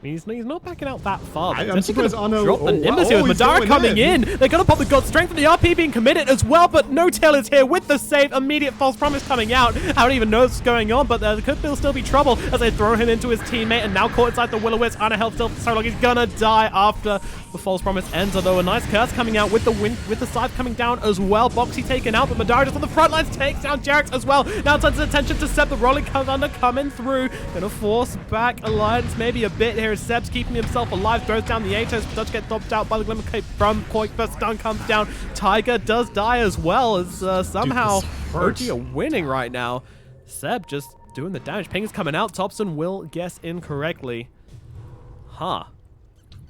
He's not backing out that far. I'm surprised Ana... Drop the Nimbus here with Madara coming in. They're going to pop the God Strength and the RP being committed as well, but No Tail is here with the save. Immediate False Promise coming out. I don't even know what's going on, but there could still be trouble as they throw him into his teammate, and now caught inside the Will-O-Wisp. Ana health still for so long. He's going to die after the False Promise ends, although a nice curse coming out with the wind, with the Scythe coming down as well. Boxy taken out, but Madara just on the front lines takes down Jarex as well. Now turns his attention to Seb. The Rolling Thunder coming through. Going to force back Alliance maybe a bit here as Seb's keeping himself alive, throws down the Atos, but does get stopped out by the Glimmer Cape from Koikfa. Stun comes down. Tiger does die as well as somehow OG are winning right now. Seb just doing the damage. Ping is coming out. Thompson will guess incorrectly. Huh.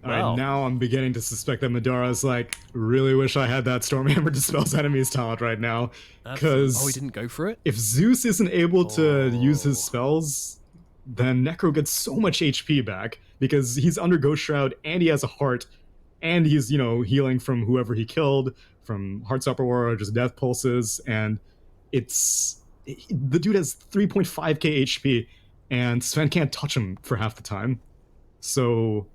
Alright, now I'm beginning to suspect that Madara's like, really wish I had that Stormhammer Dispels Enemies talent right now. Because he didn't go for it? If Zeus isn't able to use his spells, then Necro gets so much HP back because he's under Ghost Shroud and he has a heart and he's, you know, healing from whoever he killed, from Heartstopper Aurora or just Death Pulses, and the dude has 3.5k HP and Sven can't touch him for half the time. So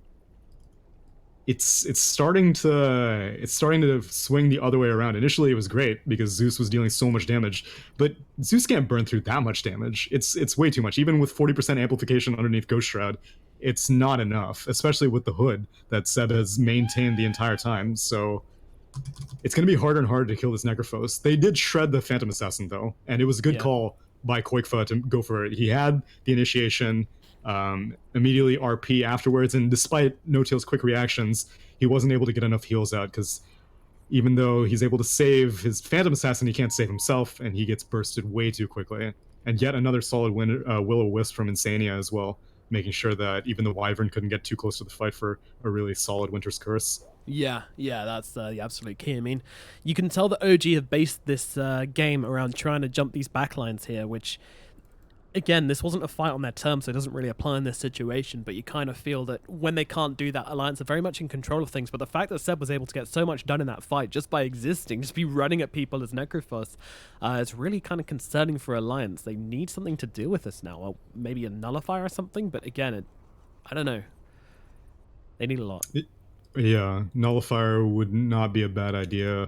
it's starting to swing the other way around. Initially it was great because Zeus was dealing so much damage, but Zeus can't burn through that much damage. It's way too much. Even with 40% amplification underneath Ghost Shroud, it's not enough, especially with the hood that Seb has maintained the entire time. So it's going to be harder and harder to kill this Necrophos. They did shred the Phantom Assassin though, and it was a good call by Koikfa to go for it. He had the initiation, immediately RP afterwards, and despite No Tail's quick reactions, he wasn't able to get enough heals out because even though he's able to save his Phantom Assassin, he can't save himself, and he gets bursted way too quickly. And yet another solid Will-O-Wisp from Insania as well, making sure that even the Wyvern couldn't get too close to the fight for a really solid Winter's Curse. Yeah, that's the absolute key. I mean, you can tell that OG have based this game around trying to jump these backlines here, which, again, this wasn't a fight on their terms, so it doesn't really apply in this situation, but you kind of feel that when they can't do that, Alliance are very much in control of things. But the fact that Seb was able to get so much done in that fight just by existing, just be running at people as Necrophos, is really kind of concerning for Alliance. They need something to deal with this now. Well, maybe a nullifier or something, but again, I don't know. They need a lot. Yeah, nullifier would not be a bad idea. I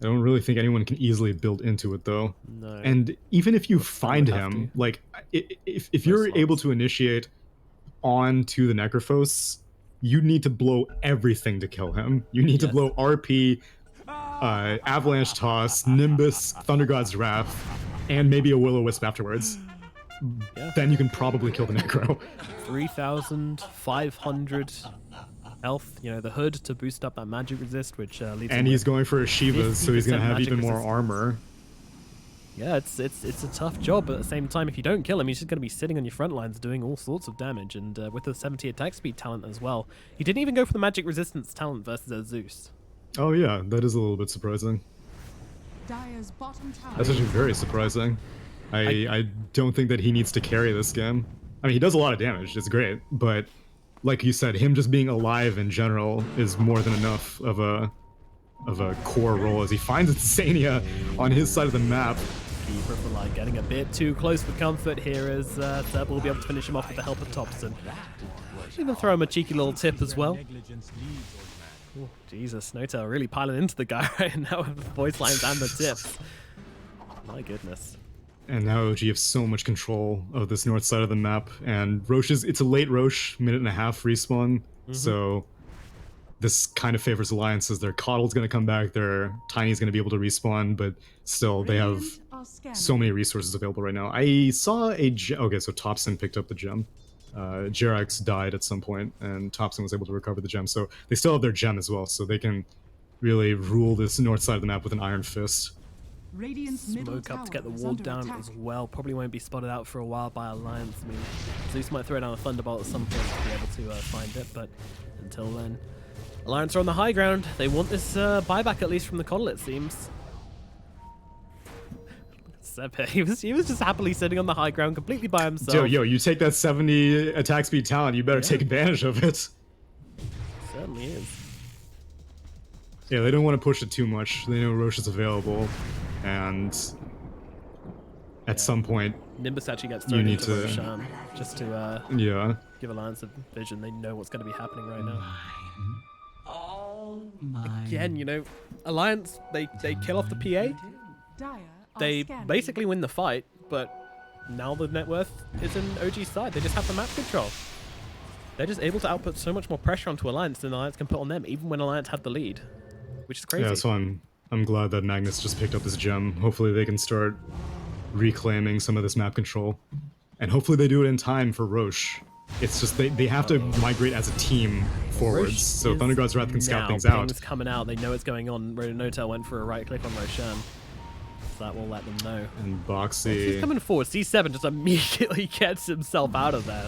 don't really think anyone can easily build into it though. No. And even if you find him, like if you're able to initiate onto the Necrophos, you need to blow everything to kill him. You need to blow RP, Avalanche Toss, Nimbus, Thunder God's Wrath, and maybe a Will-O-Wisp afterwards. Then you can probably kill the Necro. 3,500 health, you know, the hood to boost up that magic resist, which leaves. And he's going for a Shivas, so he's going to have even more armor. Yeah, it's a tough job, but at the same time, if you don't kill him, he's just going to be sitting on your front lines doing all sorts of damage, and with the 70 attack speed talent as well. He didn't even go for the magic resistance talent versus a Zeus. Oh yeah, that is a little bit surprising. Dire's bottom tower. That's actually very surprising. I don't think that he needs to carry this game. I mean, he does a lot of damage, it's great, but like you said, him just being alive in general is more than enough of a core role as he finds Insania on his side of the map. Keeper for like getting a bit too close for comfort here as Seb will be able to finish him off with the help of Thompson. Even throw him a cheeky little tip as well. Ooh, Jesus, No-Tail really piling into the guy right now with the voice lines and the tips. My goodness. And now OG have so much control of this north side of the map, and it's a late Roche, minute and a half respawn, so this kind of favors Alliance as their Coddle's going to come back, their Tiny's going to be able to respawn, but still, they have so many resources available right now. I saw a gem. Okay, so Thompson picked up the gem. Jerax died at some point, and Thompson was able to recover the gem, so they still have their gem as well, so they can really rule this north side of the map with an iron fist. Smoke up to get the wall down as well. Probably won't be spotted out for a while by Alliance. I mean, Zeus might throw down a Thunderbolt at some point to be able to find it, but until then, Alliance are on the high ground. They want this buyback at least from the Coddle, it seems. Seb, he was just happily sitting on the high ground, completely by himself. Yo, you take that 70 attack speed talent, you better take advantage of it. Certainly is. Yeah, they don't want to push it too much. They know Rosh is available, and at some point, Nimbus actually gets thrown into Roshan just to yeah, give Alliance a vision. They know what's going to be happening right now. Again, you know, Alliance, they kill off the PA. They basically win the fight, but now the net worth is in OG's side. They just have the map control. They're just able to output so much more pressure onto Alliance than Alliance can put on them, even when Alliance had the lead, which is crazy. Yeah, so I'm glad that Magnus just picked up this gem. Hopefully they can start reclaiming some of this map control, and hopefully they do it in time for Rosh. It's just they have to migrate as a team forwards, so Thunder God's Wrath can scout things out. Ping's coming out. They know what's going on. Notel went for a right click on Roshan. That will let them know. And Boxy... He's coming forward. C7 just immediately gets himself out of there.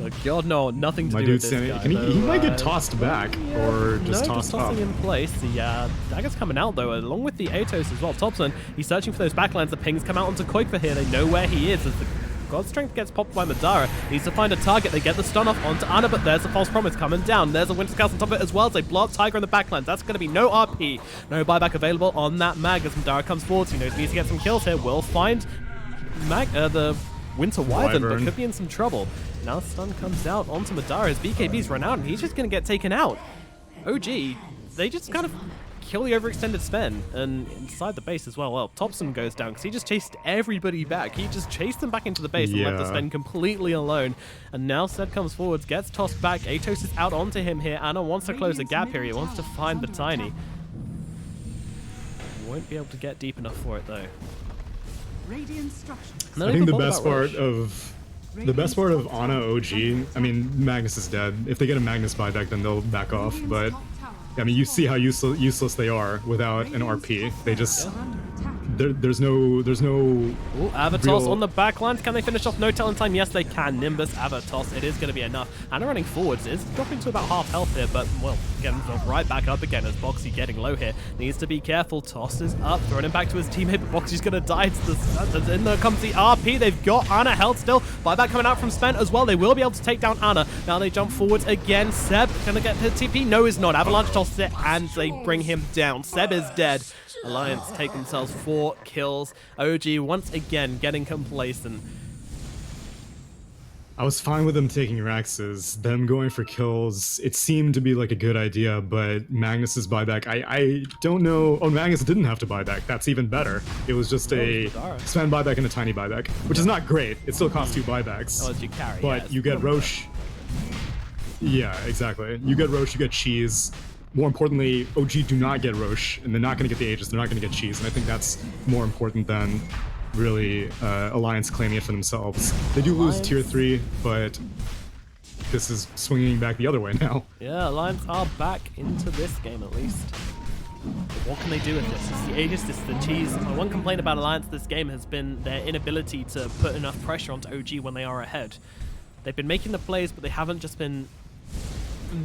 Oh, God, no, nothing to do with this guy. He might get tossed back, or just tossed up. Tossing in place. The dagger's coming out, though, along with the Atos as well. Thompson, he's searching for those backlines. The pings come out onto Koikva here. They know where he is as the God Strength gets popped by Madara. Needs to find a target. They get the stun off onto Ana, but there's a false promise coming down. There's a Winter Scout on top of it as well as they blow up Tiger in the backlines. That's going to be no RP. No buyback available on that mag as Madara comes forward. He knows he needs to get some kills here. Will find the Winter Wyvern, but could be in some trouble. Now stun comes out onto Madara. His BKB's run out, and he's just going to get taken out. OG, they just kind of kill the overextended Sven, and inside the base as well. Well, Thompson goes down because he just chased everybody back. He just chased them back into the base and left the Sven completely alone. And now Sed comes forwards, gets tossed back. Atos is out onto him here. Anna wants to close the gap here. He wants to find the Tiny. Won't be able to get deep enough for it though. I think the best part of Ana OG, I mean, Magnus is dead. If they get a Magnus buyback, then they'll back off, but I mean, you see how useless they are without an RP. They just... There's no Ooh, Avatos on the back lines. Can they finish off Notel in time? Yes, they can. Nimbus, Avatos, it is going to be enough. Anna running forwards is dropping to about half health here, but, well, getting himself right back up again as Boxy getting low here. Needs to be careful. Toss is up, throwing him back to his teammate, but Boxy's going to die. In there comes the RP. They've got Anna held still. Buyback coming out from Sven as well. They will be able to take down Anna. Now they jump forwards again. Seb going to get the TP. No, he's not. Avalanche tosses it, and they bring him down. Seb is dead. Alliance take themselves 4 kills. OG once again getting complacent. I was fine with them taking Raxes. Them going for kills, it seemed to be like a good idea, but Magnus's buyback, I don't know. Oh, Magnus didn't have to buyback. That's even better. It was just a Sven buyback and a tiny buyback, which is not great. It still costs 2 buybacks. Oh, as you carry, but you get Rosh. Yeah, exactly. You get Rosh, you get Cheese. More importantly, OG do not get Rosh, and they're not going to get the Aegis, they're not going to get Cheese, and I think that's more important than really Alliance claiming it for themselves. They do lose tier 3, but this is swinging back the other way now. Yeah, Alliance are back into this game at least. But what can they do with this? It's the Aegis, this is the Cheese. One complaint about Alliance this game has been their inability to put enough pressure onto OG when they are ahead. They've been making the plays, but they haven't just been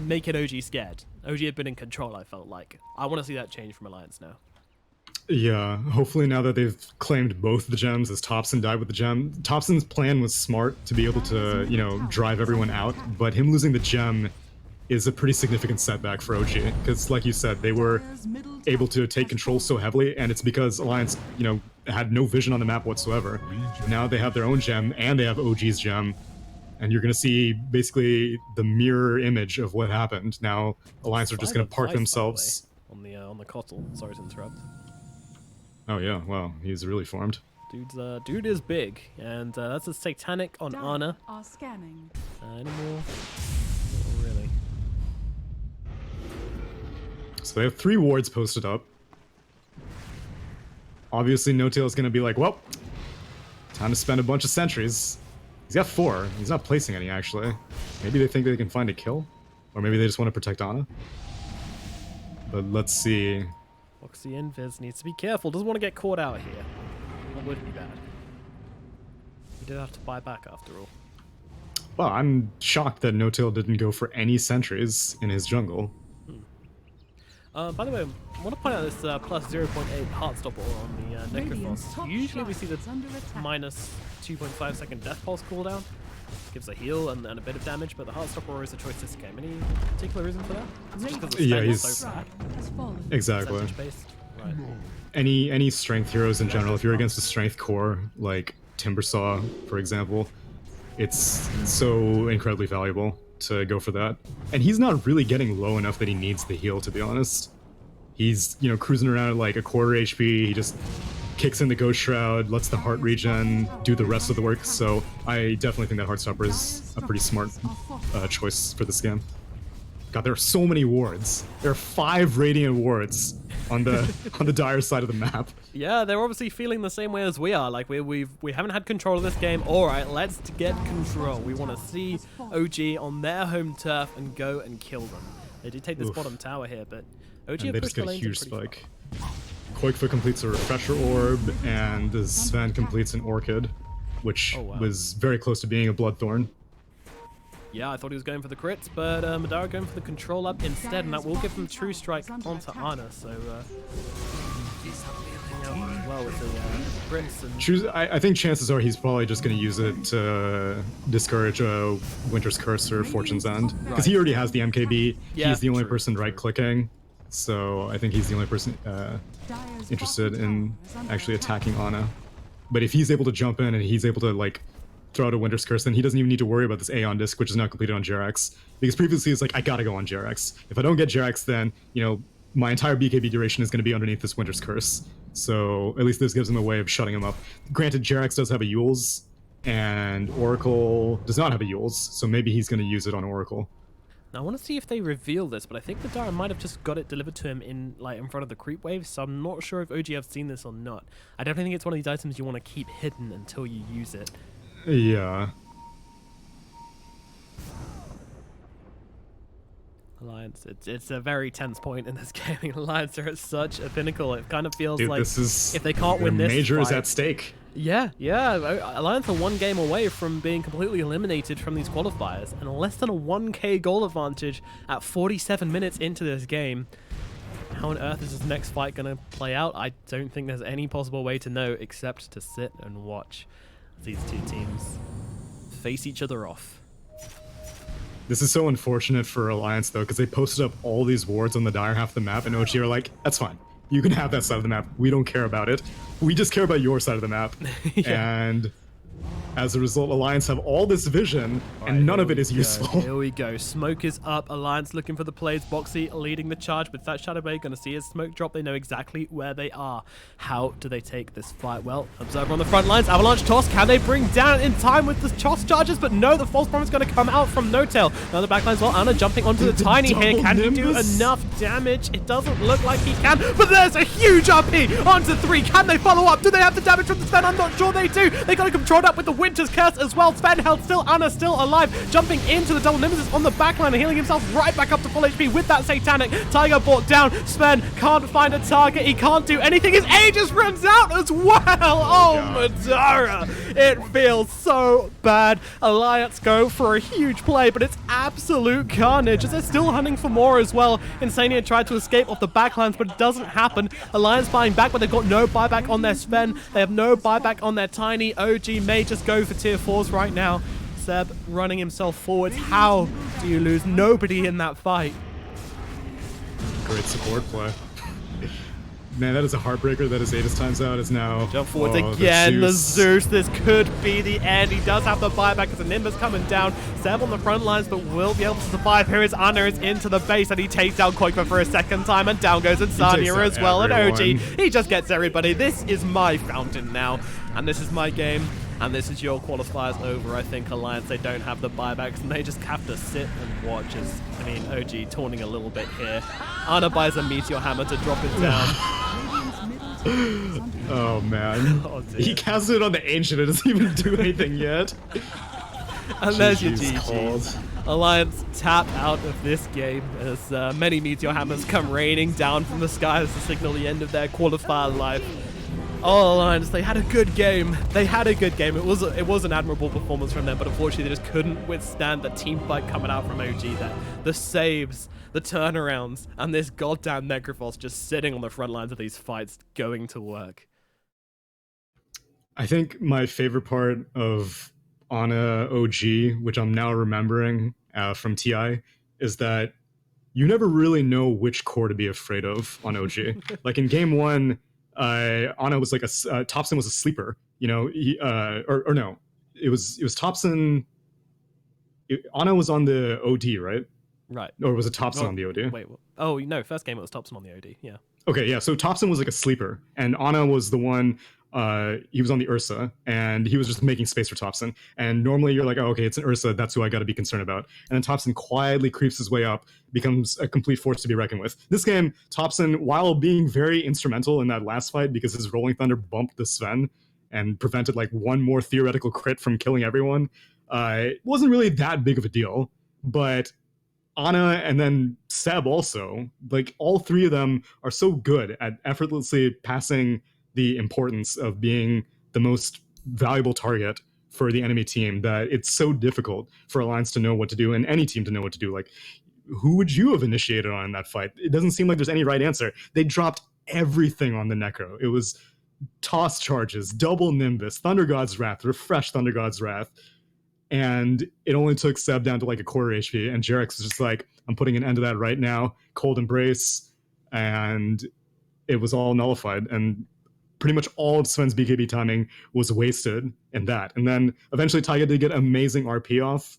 making OG scared. OG have been in control, I felt like. I want to see that change from Alliance now. Yeah, hopefully now that they've claimed both the gems, as Thompson died with the gem. Thompson's plan was smart to be able to, you know, drive everyone out, but him losing the gem is a pretty significant setback for OG, because like you said, they were able to take control so heavily, and it's because Alliance, you know, had no vision on the map whatsoever. Now they have their own gem, and they have OG's gem, and you're going to see basically the mirror image of what happened. Now Alliance are just going to park themselves on the Cottle. Sorry to interrupt. Oh yeah, wow, he's really formed. Dude is big, and that's a satanic on Ana. Scanning. Anymore? Not really. So they have 3 wards posted up. Obviously, Notail is going to be like, well, time to spend a bunch of sentries. He's got 4. He's not placing any, actually. Maybe they think they can find a kill? Or maybe they just want to protect Ana? But let's see. Foxy Invis needs to be careful. Doesn't want to get caught out here. That would be bad. You do have to buy back after all. Well, I'm shocked that Notail didn't go for any sentries in his jungle. By the way, I want to point out this plus 0.8 heart stopper on the Necrophos. Usually we see the minus 2.5 second death pulse cooldown. Gives a heal and a bit of damage, but the heart stopper is a choice this game. Any particular reason for that? Is it just because the spend is so bad? Exactly. Right. Any strength heroes in general, if you're against a strength core like Timbersaw, for example, it's so incredibly valuable to go for that. And he's not really getting low enough that he needs the heal, to be honest. He's, you know, cruising around at like a quarter HP. He just kicks in the Ghost Shroud, lets the heart regen do the rest of the work. So I definitely think that Heartstopper is a pretty smart choice for this game. God, there are so many wards. There are 5 Radiant wards on the dire side of the map. Yeah, they're obviously feeling the same way as we are. Like we haven't had control of this game. All right, let's get control. We want to see OG on their home turf and go and kill them. They did take this bottom tower here, but OG have they pushed just the get a lanes huge in pretty spike. Koikfa completes a Refresher Orb, and Sven completes an Orchid, which was very close to being a Bloodthorn. Yeah, I thought he was going for the crits, but Madara going for the control up instead, and that will give him True Strike onto Ana, so well with the crits. And I think chances are he's probably just going to use it to discourage Winter's Curse or Fortune's End, because he already has the MKB. Yeah, he's the only person right-clicking, so I think he's the only person interested in actually attacking Ana. But if he's able to jump in and he's able to like throw out a Winter's Curse, then he doesn't even need to worry about this Aeon Disc, which is now completed on Jerax. Because previously it's like, I gotta go on Jerax. If I don't get Jerax, then, you know, my entire BKB duration is gonna be underneath this Winter's Curse. So at least this gives him a way of shutting him up. Granted, Jerax does have a Yules, and Oracle does not have a Yules, so maybe he's gonna use it on Oracle. Now I want to see if they reveal this, but I think Madara might have just got it delivered to him in front of the creep wave, so I'm not sure if OG have seen this or not. I definitely think it's one of these items you want to keep hidden until you use it. Yeah. Alliance, it's a very tense point in this game. Alliance are at such a pinnacle. It kind of feels like if they can't win this major fight, is at stake. Yeah. Alliance are 1 game away from being completely eliminated from these qualifiers, and less than a 1k goal advantage at 47 minutes into this game. How on earth is this next fight going to play out? I don't think there's any possible way to know except to sit and watch these two teams face each other off. This is so unfortunate for Alliance, though, because they posted up all these wards on the dire half of the map, and OG are like, that's fine. You can have that side of the map. We don't care about it. We just care about your side of the map. Yeah. And as a result, Alliance have all this vision, and none of it is useful. Here we go. Smoke is up. Alliance looking for the plays. Boxy leading the charge with that Shadow Blade. Going to see his smoke drop. They know exactly where they are. How do they take this fight? Well, Observer on the front lines. Avalanche toss. Can they bring down in time with the toss charges? But no, the false promise is going to come out from No Tail. Now the back lines. Well, Ana jumping onto the Tiny here. Can he do enough damage? It doesn't look like he can. But there's a huge RP onto 3. Can they follow up? Do they have the damage from the Sven? I'm not sure they do. They got to control up with the Winter's Curse as well. Sven held still, Ana still alive, jumping into the double nemesis on the backline and healing himself right back up to full HP with that Satanic. Tiger brought down. Sven can't find a target. He can't do anything. His Aegis runs out as well. Oh, Madara. It feels so bad. Alliance go for a huge play, but it's absolute carnage as they're still hunting for more as well. Insania tried to escape off the backlines, but it doesn't happen. Alliance buying back, but they've got no buyback on their Sven. They have no buyback on their Tiny. OG may just go for tier 4s right now. Seb running himself forwards. How do you lose nobody in that fight? Great support play. Man, that is a heartbreaker that his Aegis times out is now... Jump forwards again, the Zeus. This could be the end. He does have the buyback as the Nimbus coming down. Seb on the front lines, but will be able to survive. Here is Ana into the base, and he takes down Koikfa for a second time, and down goes Insania as well. Everyone. And OG, he just gets everybody. This is my fountain now, and this is my game. And this is your qualifiers over. I think Alliance, they don't have the buybacks, and they just have to sit and watch as, I mean, OG taunting a little bit here. Ana buys a Meteor Hammer to drop it down. Oh, man. Oh, he casted it on the Ancient. It doesn't even do anything yet. And there's your GG's. Alliance tap out of this game as many Meteor Hammers come raining down from the skies to signal the end of their qualifier life. Oh, Alliance, they had a good game. They had a good game. It was an admirable performance from them, but unfortunately they just couldn't withstand the team fight coming out from OG there. The saves, the turnarounds, and this goddamn Necrophos just sitting on the front lines of these fights going to work. I think my favorite part of Ana OG, which I'm now remembering from TI, is that you never really know which core to be afraid of on OG. Like in game one, Ana was like Topson was a sleeper, you know, or no, it was Topson. Ana was on the OD, right? Right. Or was it Topson on the OD? Wait, oh no, first game it was Topson on the OD, yeah. Okay, yeah, so Topson was like a sleeper, and Ana was the one, he was on the Ursa, and he was just making space for Topson. And normally you're like, oh, okay, it's an Ursa, that's who I gotta be concerned about. And then Topson quietly creeps his way up, becomes a complete force to be reckoned with. This game, Topson, while being very instrumental in that last fight because his Rolling Thunder bumped the Sven and prevented like one more theoretical crit from killing everyone, it wasn't really that big of a deal. But Ana and then Seb also, like all three of them are so good at effortlessly passing the importance of being the most valuable target for the enemy team that it's so difficult for Alliance to know what to do and any team to know what to do. Like, who would you have initiated on in that fight? It doesn't seem like there's any right answer. They dropped everything on the Necro. It was toss charges, double Nimbus, Thunder God's Wrath, refresh Thunder God's Wrath, and it only took Seb down to like a quarter HP, and Jarex was just like, I'm putting an end to that right now. Cold Embrace, and it was all nullified, and pretty much all of Sven's BKB timing was wasted in that. And then eventually Taiga did get amazing RP off.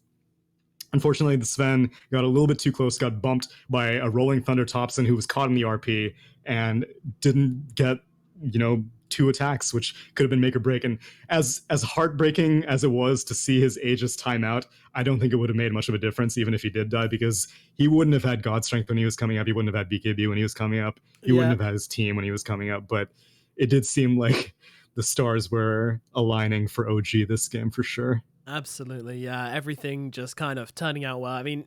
Unfortunately, the Sven got a little bit too close, got bumped by a Rolling Thunder Topson who was caught in the RP and didn't get, you know, 2 attacks, which could have been make or break. And as heartbreaking as it was to see his Aegis time out, I don't think it would have made much of a difference even if he did die, because he wouldn't have had God Strength when he was coming up. He wouldn't have had BKB when he was coming up. He wouldn't have had his team when he was coming up. But it did seem like the stars were aligning for OG this game for sure. Absolutely, yeah. Everything just kind of turning out well. I mean,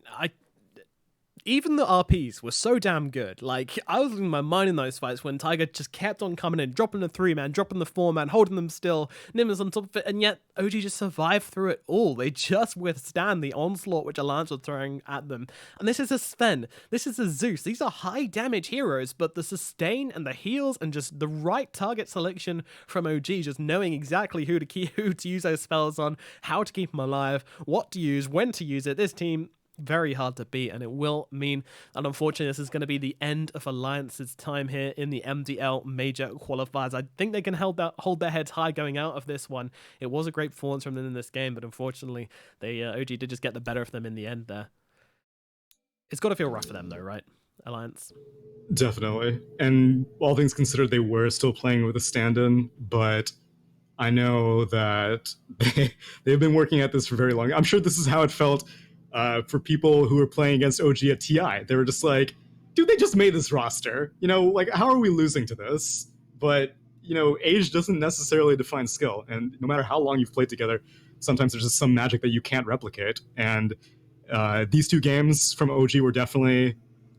even the RPs were so damn good. Like, I was losing my mind in those fights when Tiger just kept on coming in, dropping the 3-man, dropping the 4-man, holding them still, Nimbus on top of it, and yet OG just survived through it all. They just withstand the onslaught which Alliance was throwing at them. And this is a Sven, this is a Zeus. These are high damage heroes, but the sustain and the heals and just the right target selection from OG, just knowing exactly who to use those spells on, how to keep them alive, what to use, when to use it. This team, very hard to beat, and it will mean that unfortunately this is going to be the end of Alliance's time here in the MDL major qualifiers. I think they can hold their heads high going out of this one. It was a great performance from them in this game, but unfortunately they OG did just get the better of them in the end there. It's got to feel rough for them though, right, Alliance? Definitely. And all things considered, they were still playing with a stand-in, but I know that they've been working at this for very long. I'm sure this is how it felt for people who were playing against OG at TI. They were just like, dude, they just made this roster. You know, like, how are we losing to this? But, you know, age doesn't necessarily define skill. And no matter how long you've played together, sometimes there's just some magic that you can't replicate. And these 2 games from OG were definitely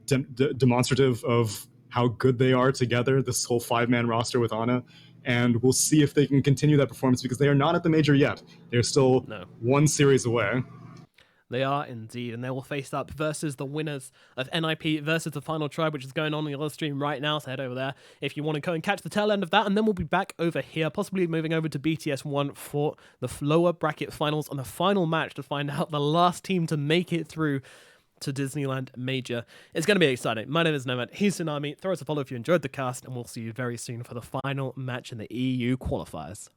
demonstrative of how good they are together, this whole 5-man roster with Ana. And we'll see if they can continue that performance, because they are not at the major yet. They're still 1 series away. They are indeed, and they will face up versus the winners of NIP versus the Final Tribe, which is going on the other stream right now, so head over there if you want to go and catch the tail end of that, and then we'll be back over here, possibly moving over to BTS 1 for the lower bracket finals on the final match to find out the last team to make it through to Disneyland Major. It's going to be exciting. My name is Nomad, he's Tsunami. Throw us a follow if you enjoyed the cast, and we'll see you very soon for the final match in the EU qualifiers.